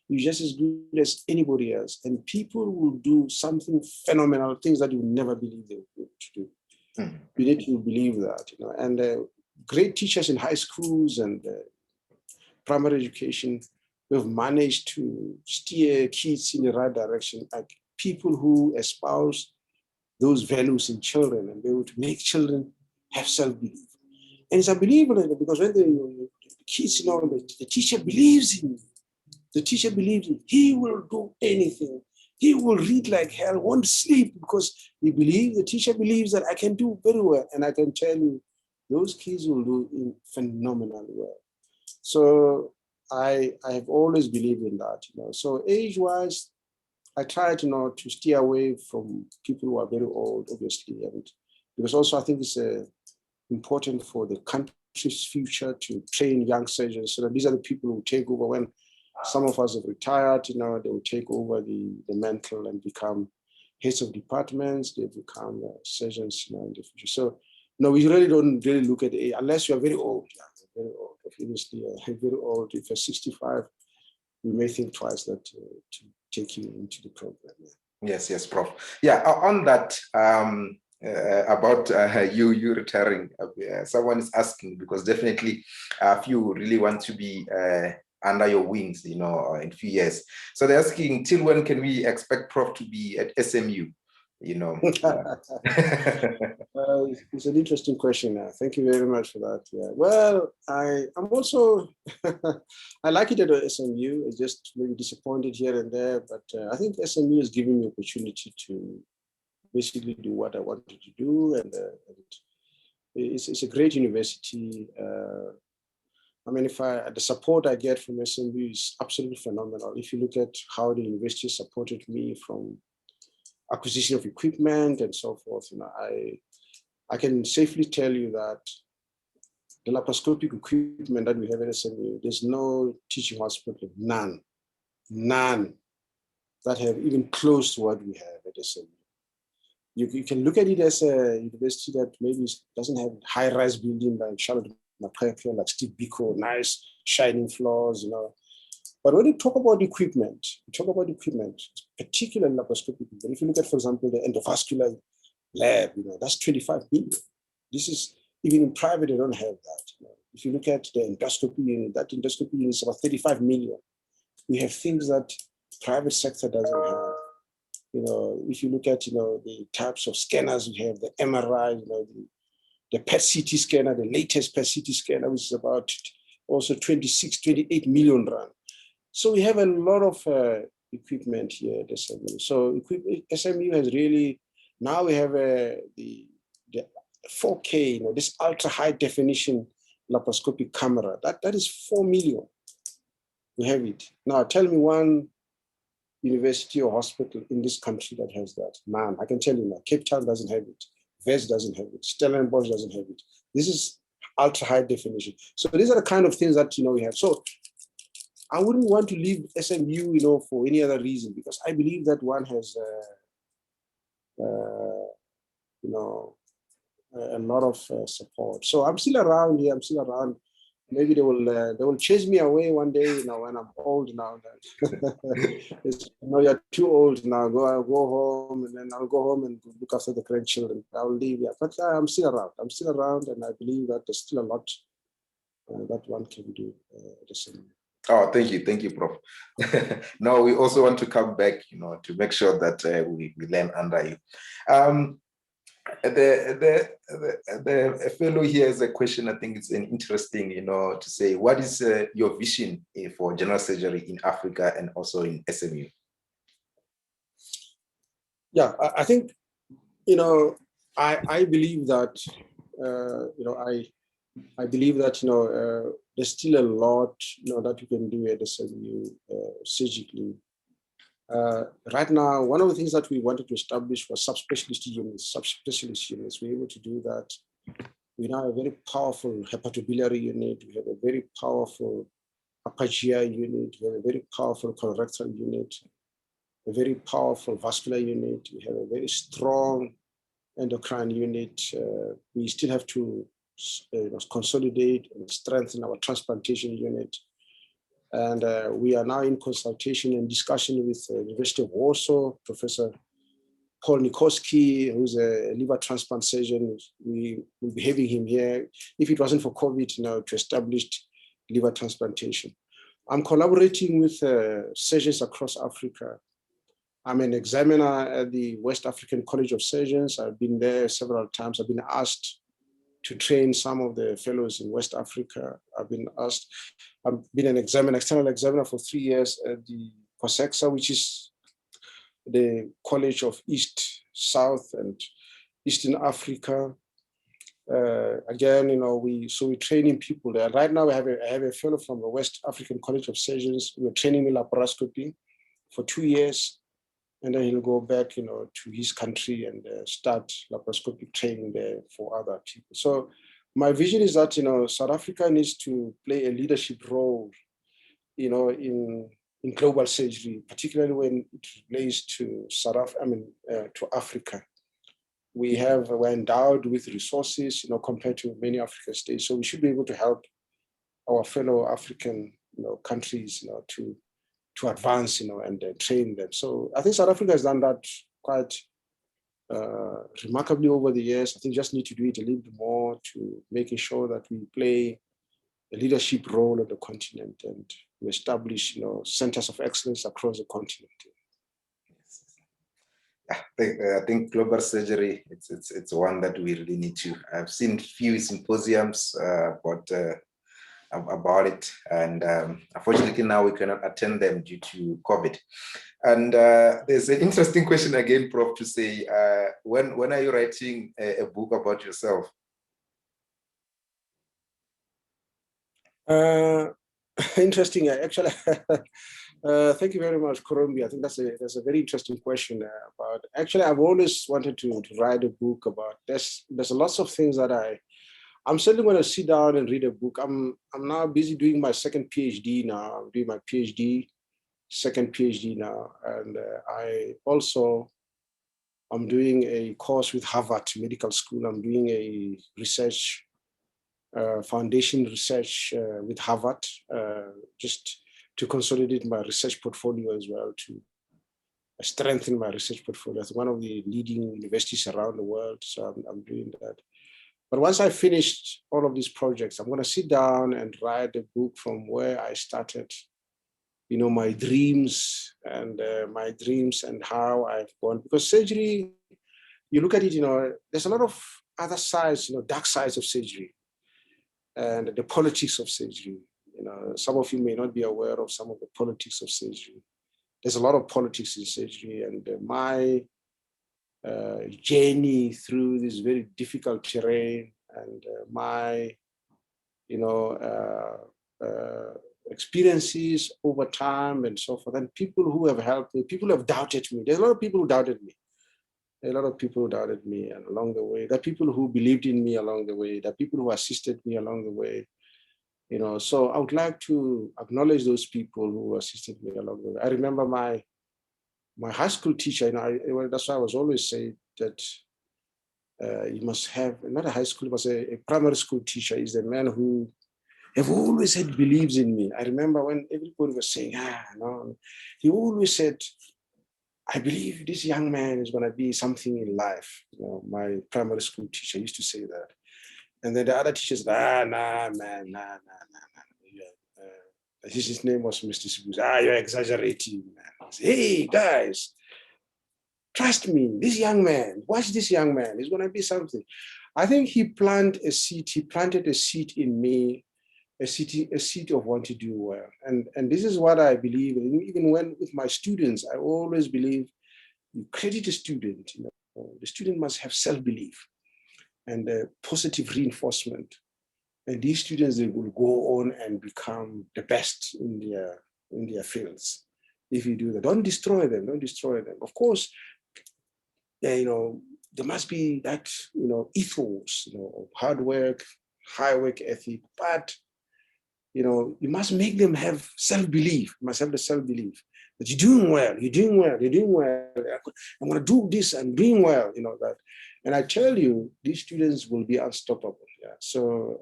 Speaker 2: You're just as good as anybody else. And people will do something phenomenal, things that you never believe they would do. You need to believe that, And great teachers in high schools and primary education, we've managed to steer kids in the right direction, like people who espouse those values in children, and they would make children have self-belief. And it's unbelievable because when the kids, the teacher believes in you. The teacher believes in, he will do anything. He will read like hell, won't sleep because the teacher believes that I can do very well. And I can tell you, those kids will do phenomenally well. So I have always believed in that. So age-wise, I try to steer away from people who are very old, obviously. And because also I think it's important for the country's future to train young surgeons. So that these are the people who take over when some of us have retired, they will take over the mantle and become heads of departments. They become surgeons in the future. So, no, we really don't really look at it unless you are very old. Yeah, very old. Obviously, very old. If you're 65, we may think twice that to take you into the program.
Speaker 1: Yeah. Yes, Prof. Yeah, on that, about you retiring, someone is asking because definitely if you really want to be under your wings, in a few years. So they're asking, till when can we expect Prof to be at SMU?
Speaker 2: It's an interesting question. Thank you very much for that. Yeah. Well, I'm also, I like it at SMU. I'm just maybe disappointed here and there, but I think SMU is giving me opportunity to basically do what I wanted to do. And it's a great university. I mean, the support I get from SMU is absolutely phenomenal. If you look at how the university supported me from acquisition of equipment and so forth, I can safely tell you that the laparoscopic equipment that we have at SMU, there's no teaching hospital, none that have even close to what we have at SMU. You can look at it as a university that maybe doesn't have high-rise building like Charlotte McCracken, like Steve Biko, nice shining floors, But when you talk about equipment, particularly laparoscopic equipment. If you look at, for example, the endovascular lab, that's 25 billion. This is, even in private, they don't have that. If you look at the endoscopy unit, that endoscopy unit is about 35 million. We have things that private sector doesn't have. If you look at, the types of scanners we have, the MRI, the PET-CT scanner, the latest PET-CT scanner, which is about also 26, 28 million rand. So we have a lot of equipment here at SMU. So SMU has really, now we have the 4K, this ultra high definition laparoscopic camera. That is 4 million. We have it. Now tell me one university or hospital in this country that has that. Man, I can tell you now, Cape Town doesn't have it. Wits doesn't have it. Stellenbosch doesn't have it. This is ultra high definition. So these are the kind of things that we have. So I wouldn't want to leave SMU, for any other reason, because I believe that one has, a lot of support. So I'm still around here. I'm still around. Maybe they will chase me away one day, when I'm old now. You're too old now. Go home, and then I'll go home and look after the grandchildren. I'll leave. Yeah, but I'm still around. I'm still around, and I believe that there's still a lot that one can do at the same.
Speaker 1: Oh, thank you, Prof. No, we also want to come back, to make sure that we learn under you. The fellow here has a question. I think it's interesting, to say, what is your vision for general surgery in Africa and also in SMU?
Speaker 2: Yeah, I think, I believe that, I believe that, there's still a lot, that you can do at SMU surgically. Right now, one of the things that we wanted to establish was subspecialist units. We're able to do that. We now have a very powerful hepatobiliary unit. We have a very powerful upper GI unit. We have a very powerful colorectal unit, a very powerful vascular unit. We have a very strong endocrine unit. We still have to consolidate and strengthen our transplantation unit. And we are now in consultation and discussion with the University of Warsaw, Professor Paul Nikowski, who's a liver transplant surgeon. We will be having him here, if it wasn't for COVID, to establish liver transplantation. I'm collaborating with surgeons across Africa. I'm an examiner at the West African College of Surgeons. I've been there several times. I've been asked to train some of the fellows in West Africa. I've been an external examiner for 3 years at the COSEXA, which is the College of East, South, and Eastern Africa. Again, we're training people there. Right now, I have a fellow from the West African College of Surgeons. We're training in laparoscopy for 2 years, and then he'll go back, to his country and start laparoscopic training there for other people. So my vision is that, South Africa needs to play a leadership role, in global surgery, particularly when it relates to to Africa. We're endowed with resources, compared to many African states. So we should be able to help our fellow African, countries, to advance, and train them. So I think South Africa has done that quite remarkably over the years. I think just need to do it a little bit more to making sure that we play a leadership role on the continent and we establish, centers of excellence across the continent.
Speaker 1: I think global surgery, it's one that we really need to. I've seen few symposiums about it, and unfortunately now we cannot attend them due to COVID. And there's an interesting question again, Prof, to say, when are you writing a book about yourself?
Speaker 2: Interesting, actually. Thank you very much, Korombi. I think that's a very interesting question. About actually, I've always wanted to write a book about. There's lots of things that I'm certainly going to sit down and read a book. I'm now busy doing my second PhD now. I'm doing my second PhD now, and I'm doing a course with Harvard Medical School. I'm doing a research foundation research with Harvard, just to consolidate my research portfolio as well, to strengthen my research portfolio. It's one of the leading universities around the world, so I'm doing that. But once I finished all of these projects, I'm going to sit down and write a book from where I started, my dreams and how I've gone. Because surgery, you look at it, there's a lot of other sides, dark sides of surgery and the politics of surgery. Some of you may not be aware of some of the politics of surgery. There's a lot of politics in surgery, and my journey through this very difficult terrain and my, experiences over time and so forth, and people who have helped me, people who have doubted me. There's a lot of people who doubted me. A lot of people who doubted me and along the way. There are people who believed in me along the way. There are people who assisted me along the way. So I would like to acknowledge those people who assisted me along the way. I remember my high school teacher. That's why I was always saying that you must have not a high school, but a primary school teacher is the man who have always had believes in me. I remember when everybody was saying, no, he always said, I believe this young man is going to be something in life. My primary school teacher used to say that. And then the other teachers, man. His name was Mr. Sibus. You're exaggerating, man. Say, hey, guys, trust me, this young man, watch this young man. He's going to be something. I think he planted a seed in me, a seed of want to do well. And this is what I believe. Even when with my students, I always believe you credit a student. The student must have self-belief and positive reinforcement. And these students, they will go on and become the best in their fields. If you do that, don't destroy them. Of course, there must be that, ethos, of hard work, high work ethic, but you must make them have self-belief. You must have the self-belief that you're doing well. I'm going to do this. I'm doing well. That. And I tell you, these students will be unstoppable. Yeah. So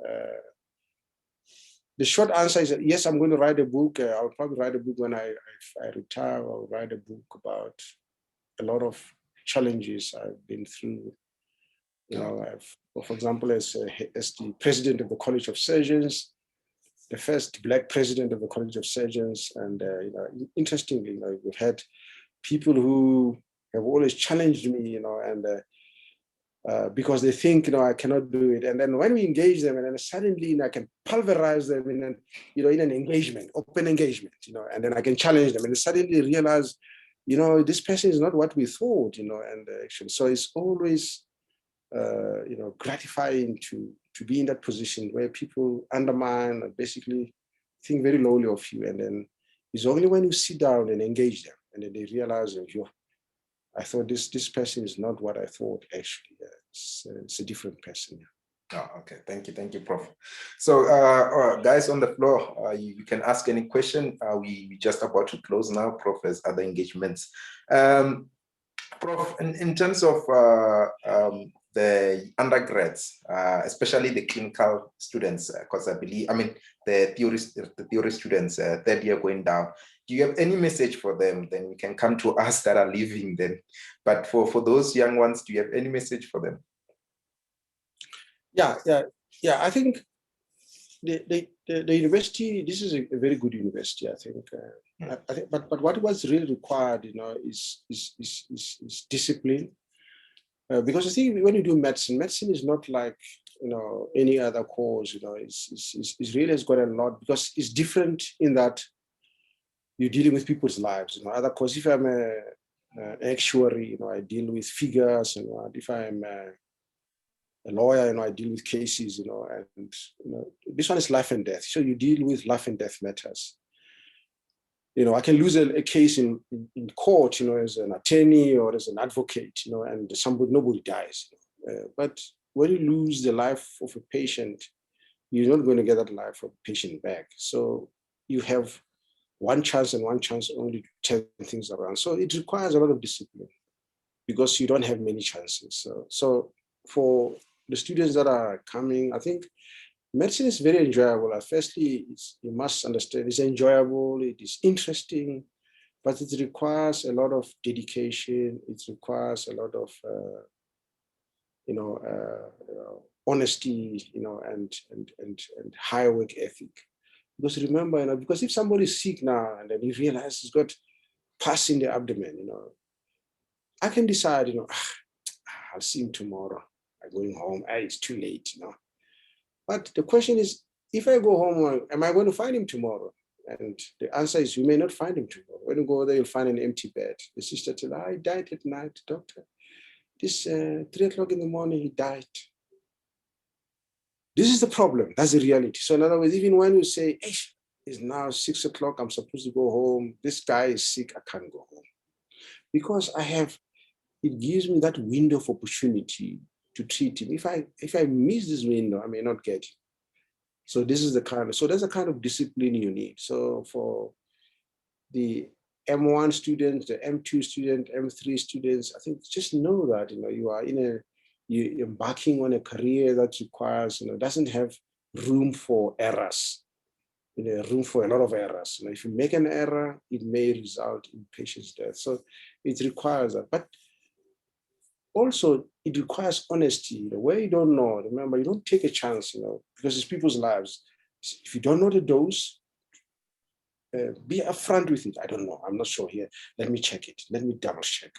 Speaker 2: the short answer is that, yes, I'm going to write a book. I'll probably write a book when I retire. I'll write a book about a lot of challenges I've been through. For example, as the president of the College of Surgeons, the first Black president of the College of Surgeons. And, interestingly, we've had people who have always challenged me, and because they think, I cannot do it. And then when we engage them, and then suddenly I can pulverize them in an, in an engagement, open engagement, and then I can challenge them and suddenly realize, this person is not what we thought, and actually, so it's always, gratifying to be in that position where people undermine and basically think very lowly of you. And then it's only when you sit down and engage them, and then they realize that I thought this person is not what I thought. Actually, it's a different person.
Speaker 1: Oh, okay. Thank you, Prof. So, guys on the floor, you can ask any question. We just about to close now. Prof has other engagements. Prof, in terms of the undergrads, especially the clinical students, because the theory students, third year going down. Do you have any message for them? Then we can come to us that are leaving then. But for those young ones, do you have any message for them?
Speaker 2: Yeah. I think the university, this is a very good university, I think. I think, but what was really required, is discipline. Because I think when you do medicine is not like, any other course. It's really has got a lot, because it's different in that you're dealing with people's lives. Other course, if I'm an actuary, I deal with figures. If I'm a lawyer, I deal with cases. And this one is life and death. So you deal with life and death matters. I can lose a case in court, as an attorney or as an advocate, and nobody dies. But when you lose the life of a patient, you're not going to get that life of a patient back. So you have one chance and one chance only to turn things around. So it requires a lot of discipline because you don't have many chances. So for the students that are coming, I think medicine is very enjoyable. Firstly, you must understand it's enjoyable, it is interesting, but it requires a lot of dedication. It requires a lot of, honesty, and high work ethic. Because remember, because if somebody is sick now and then you realize he's got pus in the abdomen, I can decide, I'll see him tomorrow. I'm going home. It's too late, But the question is, if I go home, am I going to find him tomorrow? And the answer is, you may not find him tomorrow. When you go there, you'll find an empty bed. The sister tells, I died at night, doctor. This 3 o'clock in the morning, he died. This is the problem. That's the reality. So in other words, even when you say, hey, it's now 6 o'clock, I'm supposed to go home. This guy is sick, I can't go home. Because it gives me that window of opportunity to treat him. If I miss this window, I may not get him. So there's a kind of discipline you need. So for the M1 students, the M2 student, M3 students, I think just know that, you are you're embarking on a career that requires, doesn't have room for errors, room for a lot of errors. If you make an error, it may result in patient's death. So it requires that. But also, it requires honesty. Where you don't know, remember, you don't take a chance, because it's people's lives. If you don't know the dose, be upfront with it. I don't know. I'm not sure here. Let me check it. Let me double check.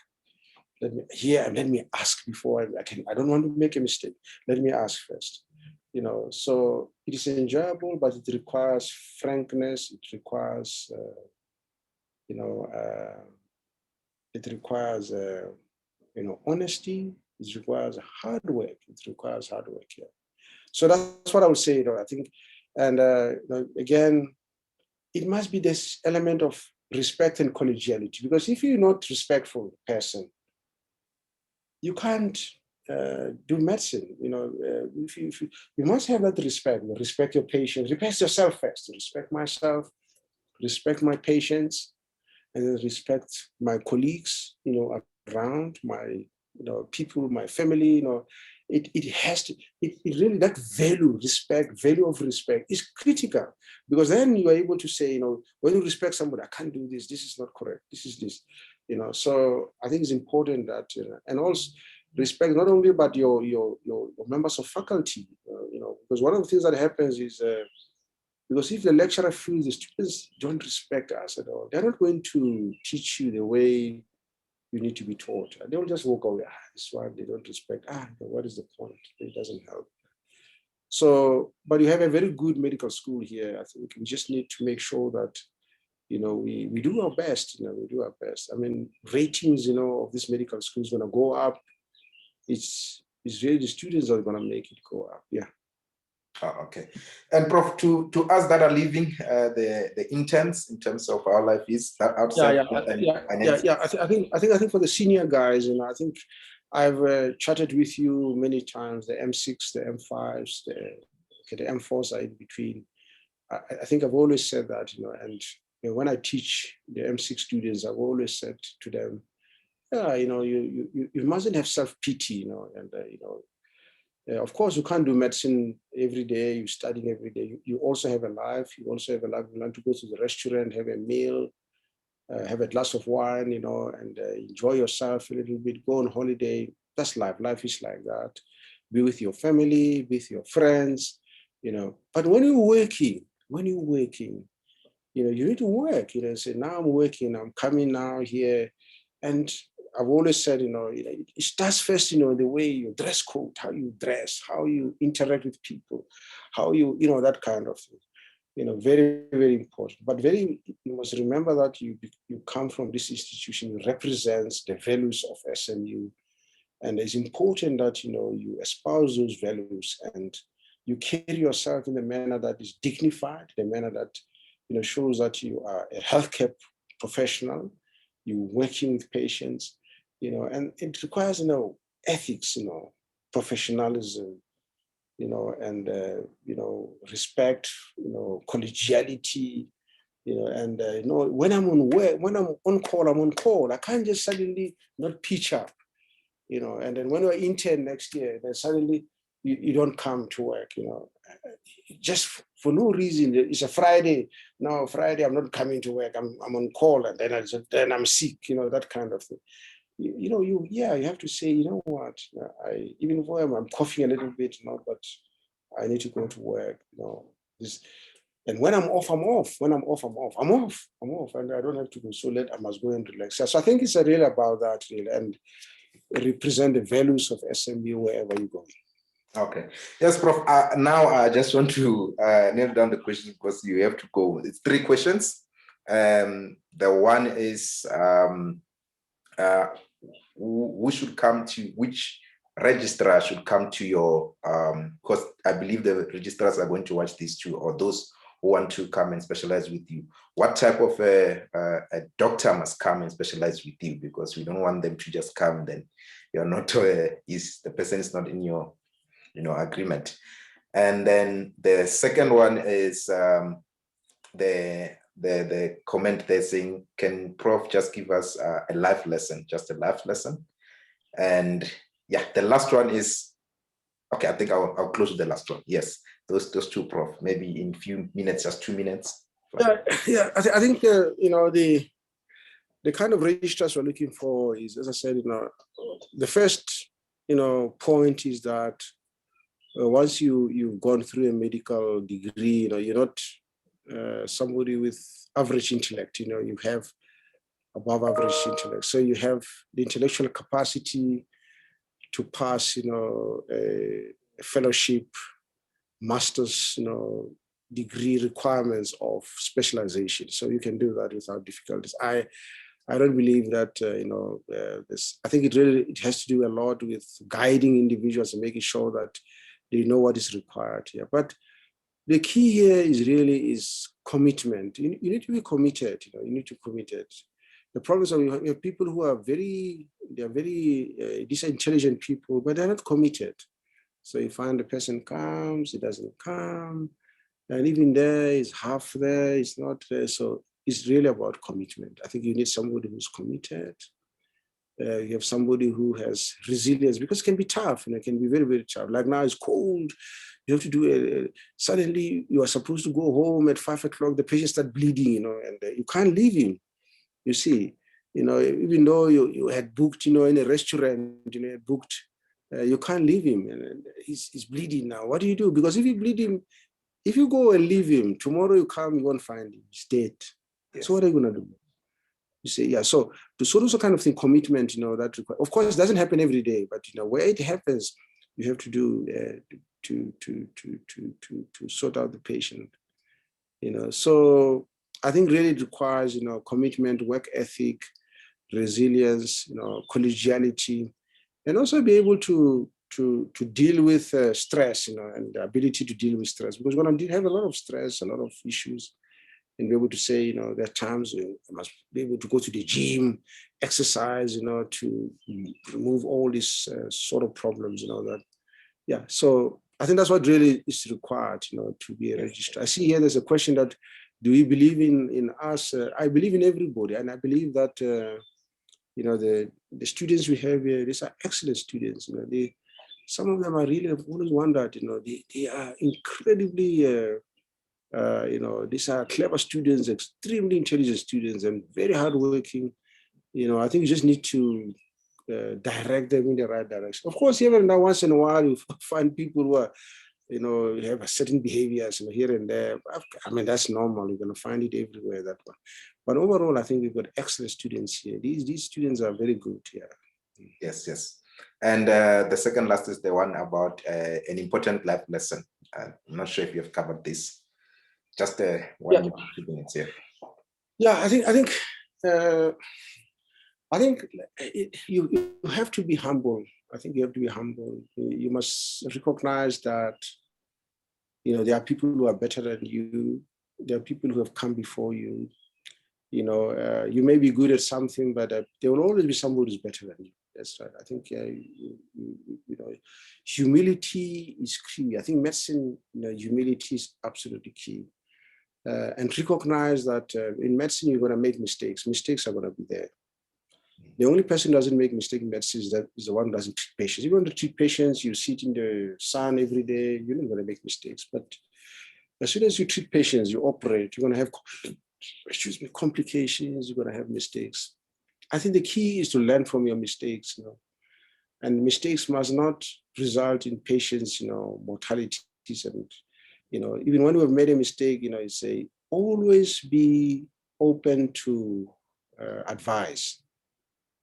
Speaker 2: Let me ask before I don't want to make a mistake. Let me ask first. So it is enjoyable, but it requires frankness. It requires, honesty. It requires hard work. Yeah. So that's what I would say, I think. And again, it must be this element of respect and collegiality, because if you're not respectful person, you can't do medicine. You must have that respect. Respect your patients. Respect yourself first. Respect myself. Respect my patients, and then respect my colleagues. Around my, people, my family. It has to. It really, that value of respect is critical, because then you are able to say, when you respect somebody, I can't do this. This is not correct. This is this. So I think it's important that, and also respect not only about your members of faculty, because one of the things that happens is, because if the lecturer feels the students don't respect us at all, they're not going to teach you the way you need to be taught. They will just walk away. This one they don't respect. What is the point? It doesn't help. So, but you have a very good medical school here. I think we just need to make sure that, we do our best. We do our best. I mean, ratings, of this medical school is going to go up. It's really the students are going to make it go up. Yeah.
Speaker 1: Oh, okay. And Prof, to us that are leaving, the interns in terms of our life is that outside.
Speaker 2: I think for the senior guys, I think I've chatted with you many times. The M6, the M5s, the M4s are in between. I think I've always said that, and when I teach the M6 students, I've always said to them, you mustn't have self-pity, and of course, you can't do medicine every day. You're studying every day. You also have a life. You also have a life. You learn to go to the restaurant, have a meal, have a glass of wine, and enjoy yourself a little bit. Go on holiday. That's life. Life is like that. Be with your family, with your friends, But when you're working, you need to work. Say, now I'm working. I'm coming now here, and I've always said, it starts first, the way you dress code, how you dress, how you interact with people, how you, that kind of thing. Very, very important. But you must remember that you come from this institution, you represent the values of SMU. And it's important that, you espouse those values and you carry yourself in a manner that is dignified, the manner that, shows that you are a healthcare professional, you're working with patients, and it requires, ethics, professionalism, and, respect, collegiality, and, when I'm on work, when I'm on call, I'm on call. I can't just suddenly not pitch up, and then when you're intern next year, then suddenly you don't come to work, just for no reason. It's a Friday. No, Friday, I'm not coming to work. I'm on call, and then I'm sick, that kind of thing. You have to say, what, even though I'm coughing a little bit, but I need to go to work, and when I'm off, I'm off. When I'm off, I'm off. I'm off, and I don't have to go so late. I must go and relax. So I think it's really about that, really, and represent the values of SMU wherever you go.
Speaker 1: Okay. Yes, Prof. Now I just want to nail down the question because you have to go. It's 3 questions. The one is who should come to, which registrar should come to your, because I believe the registrars are going to watch these too, or those who want to come and specialize with you. What type of a doctor must come and specialize with you? Because we don't want them to just come, then you're not, the person is not in your agreement. And then the second one is the comment they're saying, can Prof just give us a life lesson, just a life lesson? And yeah, the last one is, okay, I think I'll close with the last one. Yes, those 2, Prof, maybe in few minutes, just 2 minutes.
Speaker 2: Yeah, I think, the kind of registrars we're looking for is, as I said, the first, point is that once you've gone through a medical degree, you're not somebody with average intellect, you have above average intellect. So you have the intellectual capacity to pass, a fellowship, master's, degree requirements of specialization. So you can do that without difficulties. I don't believe that, this. I think it has to do a lot with guiding individuals and making sure that they know what is required here. But the key here is commitment. You need to be committed. You need to commit it. The problem is that we have people who are very these are intelligent people, but they're not committed. So you find the person comes, it doesn't come, and even there is half there, it's not there. So it's really about commitment. I think you need somebody who's committed. You have somebody who has resilience, because it can be tough, it can be very, very tough. Like now it's cold, you have to do suddenly you are supposed to go home at 5 o'clock, the patient start bleeding, and you can't leave him, you see. Even though you had booked, in a restaurant, you can't leave him, and he's bleeding now. What do you do? Because if you bleed him, if you go and leave him, tomorrow you come, you won't find him, he's dead. Yes. So what are you gonna do? You say, yeah. So to sort of kind of thing, commitment, that of course it doesn't happen every day, but where it happens, you have to do to sort out the patient. So I think really it requires commitment, work ethic, resilience, collegiality, and also be able to deal with stress, and the ability to deal with stress, because when I did have a lot of stress, a lot of issues, and be able to say, there are times when I must be able to go to the gym, exercise, to remove all these sort of problems, that, yeah. So I think that's what really is required, to be a registrar. I see here there's a question that, do we believe in us? I believe in everybody, and I believe that, the students we have here, these are excellent students. Some of them are really, I've always wondered, they are incredibly, these are clever students, extremely intelligent students, and very hardworking. I think you just need to direct them in the right direction. Of course, even now, once in a while, you find people who are, have a certain behaviors, here and there. I mean, that's normal. You're going to find it everywhere, that one. But overall, I think we've got excellent students here. These students are very good here.
Speaker 1: Yes, yes. And the second last is the one about an important life lesson. I'm not sure if you've covered this. Just 1 minute, 2 minutes here.
Speaker 2: Yeah, I think you have to be humble. I think you have to be humble. You must recognize that, there are people who are better than you. There are people who have come before you. You may be good at something, but there will always be somebody who's better than you. That's right. I think humility is key. I think medicine, humility is absolutely key. And recognize that in medicine, you're going to make mistakes. Mistakes are going to be there. The only person who doesn't make mistakes in medicine is the one who doesn't treat patients. If you want to treat patients, you sit in the sun every day, you're not going to make mistakes. But as soon as you treat patients, you operate, you're going to have, complications, you're going to have mistakes. I think the key is to learn from your mistakes, and mistakes must not result in patients, mortalities. And, even when we've made a mistake, you say, always be open to advice,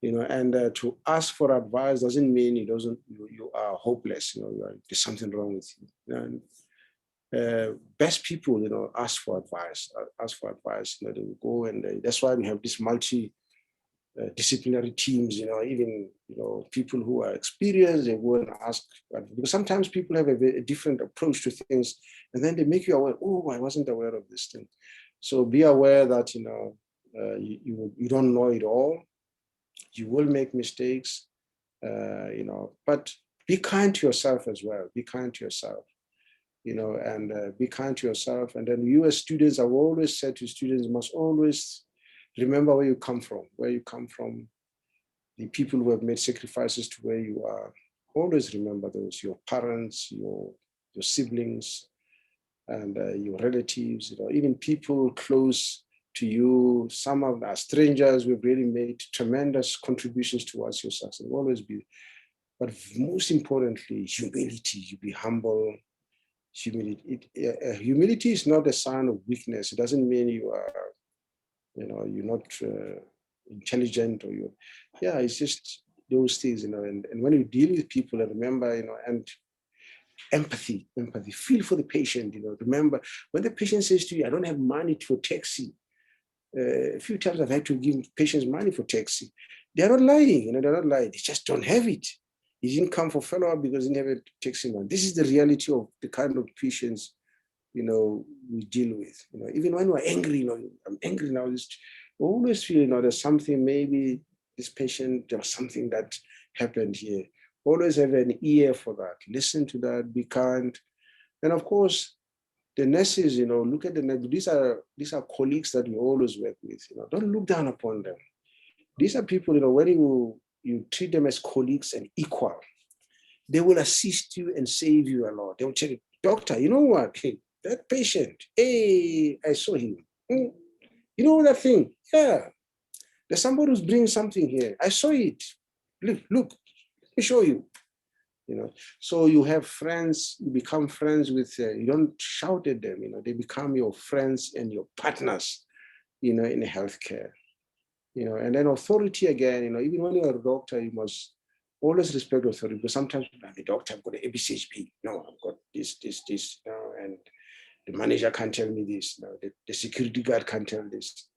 Speaker 2: and to ask for advice doesn't mean you are hopeless, there's something wrong with you. And best people, ask for advice, they will go, and that's why we have this disciplinary teams, even, people who are experienced, they go and ask, because sometimes people have a different approach to things, and then they make you aware, oh, I wasn't aware of this thing. So be aware that, you don't know it all. You will make mistakes, but be kind to yourself as well. Be kind to yourself, and be kind to yourself. And then you as students, I've always said to students, must always remember where you come from, the people who have made sacrifices to where you are. Always remember those, your parents, your siblings, and your relatives, even people close to you. Some of our strangers who have really made tremendous contributions towards your success. Always be, but most importantly, humility. You be humble. Humility is not a sign of weakness. It doesn't mean you are, you're not intelligent, or it's just those things, and when you deal with people, and remember, and empathy, feel for the patient, remember when the patient says to you, I don't have money for taxi. A few times I've had to give patients money for taxi. They're not lying, they're not lying. They just don't have it. He didn't come for follow-up because he never taxi money. This is the reality of the kind of patients, we deal with. Even when we're angry, I'm angry now. Always feel, there's something, maybe this patient, there was something that happened here. Always have an ear for that. Listen to that, be kind. And of course, the nurses, look at the nurses. These are colleagues that we always work with. Don't look down upon them. These are people, when you treat them as colleagues and equal, they will assist you and save you a lot. They will tell you, doctor, you know what? Hey, that patient, hey, I saw him. You know that thing? Yeah. There's somebody who's bringing something here. I saw it. Look, let me show you. So you have friends, you become friends with, you don't shout at them, they become your friends and your partners, in healthcare. And then authority again, even when you're a doctor, you must always respect authority, because sometimes I'm a doctor, I've got an ABCHP. No, I've got this, and the manager can't tell me this. The security guard can't tell this.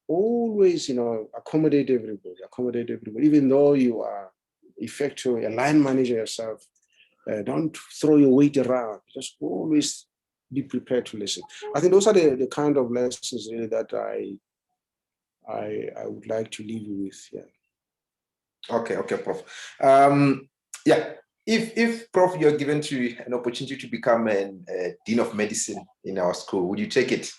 Speaker 2: Always, accommodate everybody, even though you are effectively a line manager yourself. Don't throw your weight around. Just always be prepared to listen. I think those are the kind of lessons really that I would like to leave you with. Yeah.
Speaker 1: Okay, Prof. Yeah, if Prof, you're given to an opportunity to become a Dean of Medicine in our school, would you take it?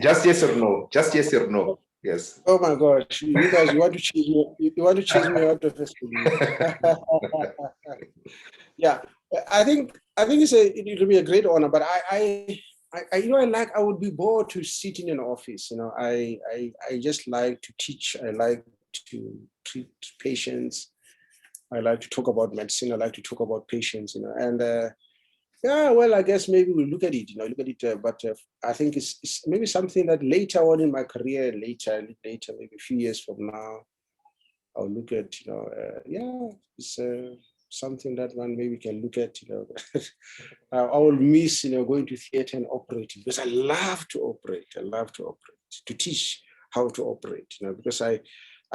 Speaker 1: Just yes or no? Just yes or no? Yes.
Speaker 2: Oh my gosh, you guys, you want to chase me? You want to chase me out of the school? Yeah, I think it will be a great honor, but I would be bored to sit in an office. I just like to teach. I like to treat patients. I like to talk about medicine. I like to talk about patients. And yeah, well, I guess maybe we'll look at it. But I think it's maybe something that later on in my career, later, maybe a few years from now, I'll look at. Yeah, it's something that one maybe can look at. I will miss, going to theater and operating, because I love to operate. I love to operate, to teach how to operate. Because I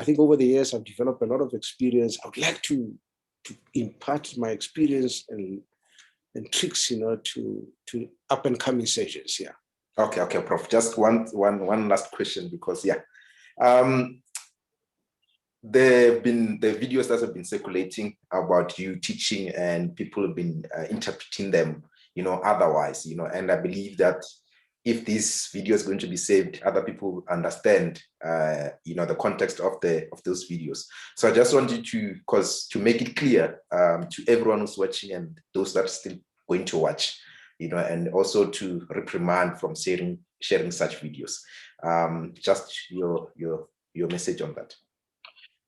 Speaker 2: think over the years I've developed a lot of experience. I would like to impart my experience and tricks, to up and coming surgeons. Yeah.
Speaker 1: Okay, Prof. Just one last question, because there have been the videos that have been circulating about you teaching, and people have been interpreting them, otherwise, and I believe that if this video is going to be saved, other people understand, the context of those videos. So I just wanted to make it clear to everyone who's watching and those that are still going to watch, and also to reprimand from sharing such videos. Just your message on that.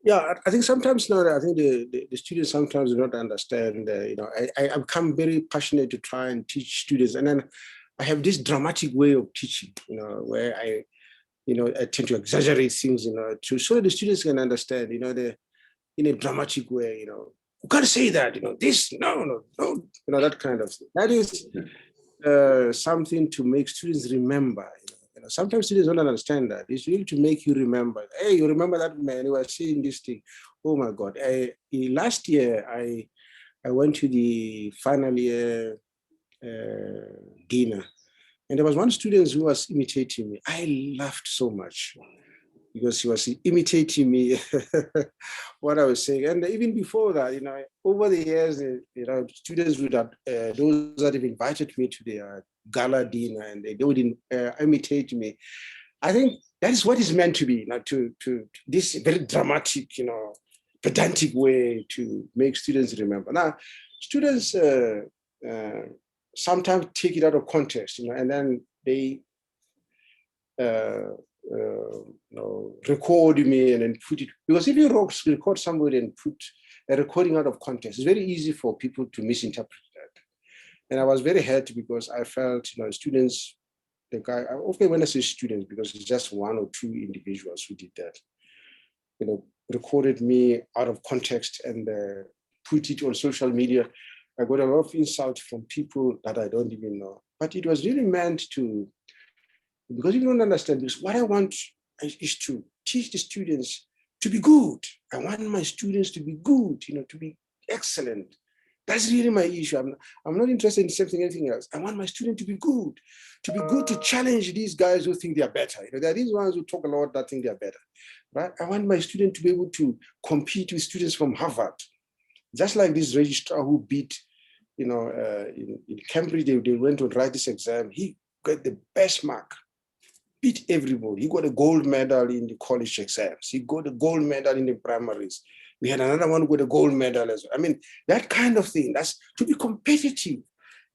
Speaker 2: Yeah, I think sometimes I think the students sometimes do not understand. I become very passionate to try and teach students, and then I have this dramatic way of teaching, where I tend to exaggerate things, so that the students can understand, in a dramatic way, you can't say that, this, no, that kind of thing. That is something to make students remember. Sometimes students don't understand that. It's really to make you remember. Hey, you remember that man who was saying this thing? Oh my God! Last year I went to the final year dinner, and there was one student who was imitating me. I laughed so much because he was imitating me, what I was saying. And even before that, over the years, students would have, those that have invited me to their gala dinner, and they would imitate me. I think that is what is meant to be, to this very dramatic, pedantic way to make students remember. Now, students sometimes take it out of context, and then they record me and then put it, because if you record somebody and put a recording out of context, it's very easy for people to misinterpret that. And I was very hurt because I felt, students, okay, when I say students, because it's just one or two individuals who did that, recorded me out of context and put it on social media. I got a lot of insult from people that I don't even know. But it was really meant to, because you don't understand this, what I want is to teach the students to be good. I want my students to be good, to be excellent. That's really my issue. I'm not interested in something, anything else. I want my students to be good to challenge these guys who think they are better. There are these ones who talk a lot that think they are better, right? I want my student to be able to compete with students from Harvard. Just like this registrar who beat, in Cambridge, they went to write this exam. He got the best mark. Beat everybody. He got a gold medal in the college exams. He got a gold medal in the primaries. We had another one with a gold medal as well. I mean, that kind of thing. That's to be competitive.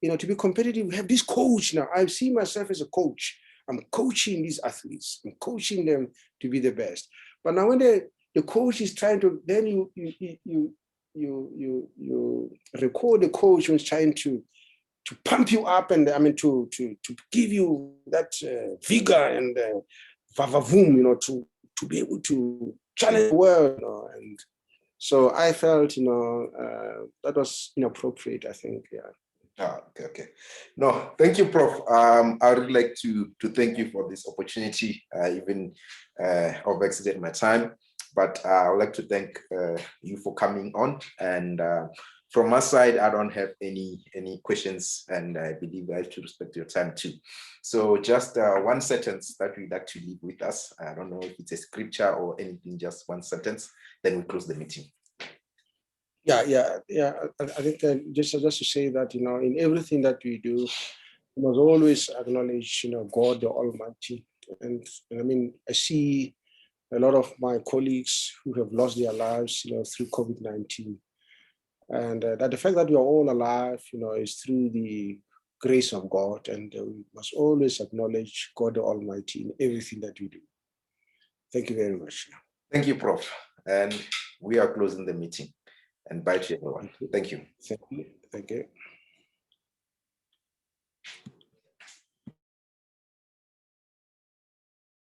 Speaker 2: To be competitive, we have this coach now. I see myself as a coach. I'm coaching these athletes. I'm coaching them to be the best. But now when the coach is trying to, then you record the coach who's trying to pump you up and to give you that vigor and vavavoom, you know, to be able to challenge the world, you know, and so I felt, you know, that was inappropriate, I think, yeah.
Speaker 1: Okay. No, thank you, Prof. I would like to thank you for this opportunity, even I've exceeded my time, but I would like to thank you for coming on. And from my side, I don't have any questions, and I believe I have to respect your time too. So just one sentence that we'd like to leave with us. I don't know if it's a scripture or anything, just one sentence, then we close the meeting.
Speaker 2: Yeah. I think just to say that, you know, in everything that we do, we must always acknowledge, you know, God the Almighty. And I mean, I see a lot of my colleagues who have lost their lives, you know, through COVID-19. And that the fact that we are all alive, you know, is through the grace of God. And we must always acknowledge God the Almighty in everything that we do. Thank you very much.
Speaker 1: Thank you, Prof. And we are closing the meeting. And bye to everyone. Thank you.
Speaker 2: Thank you.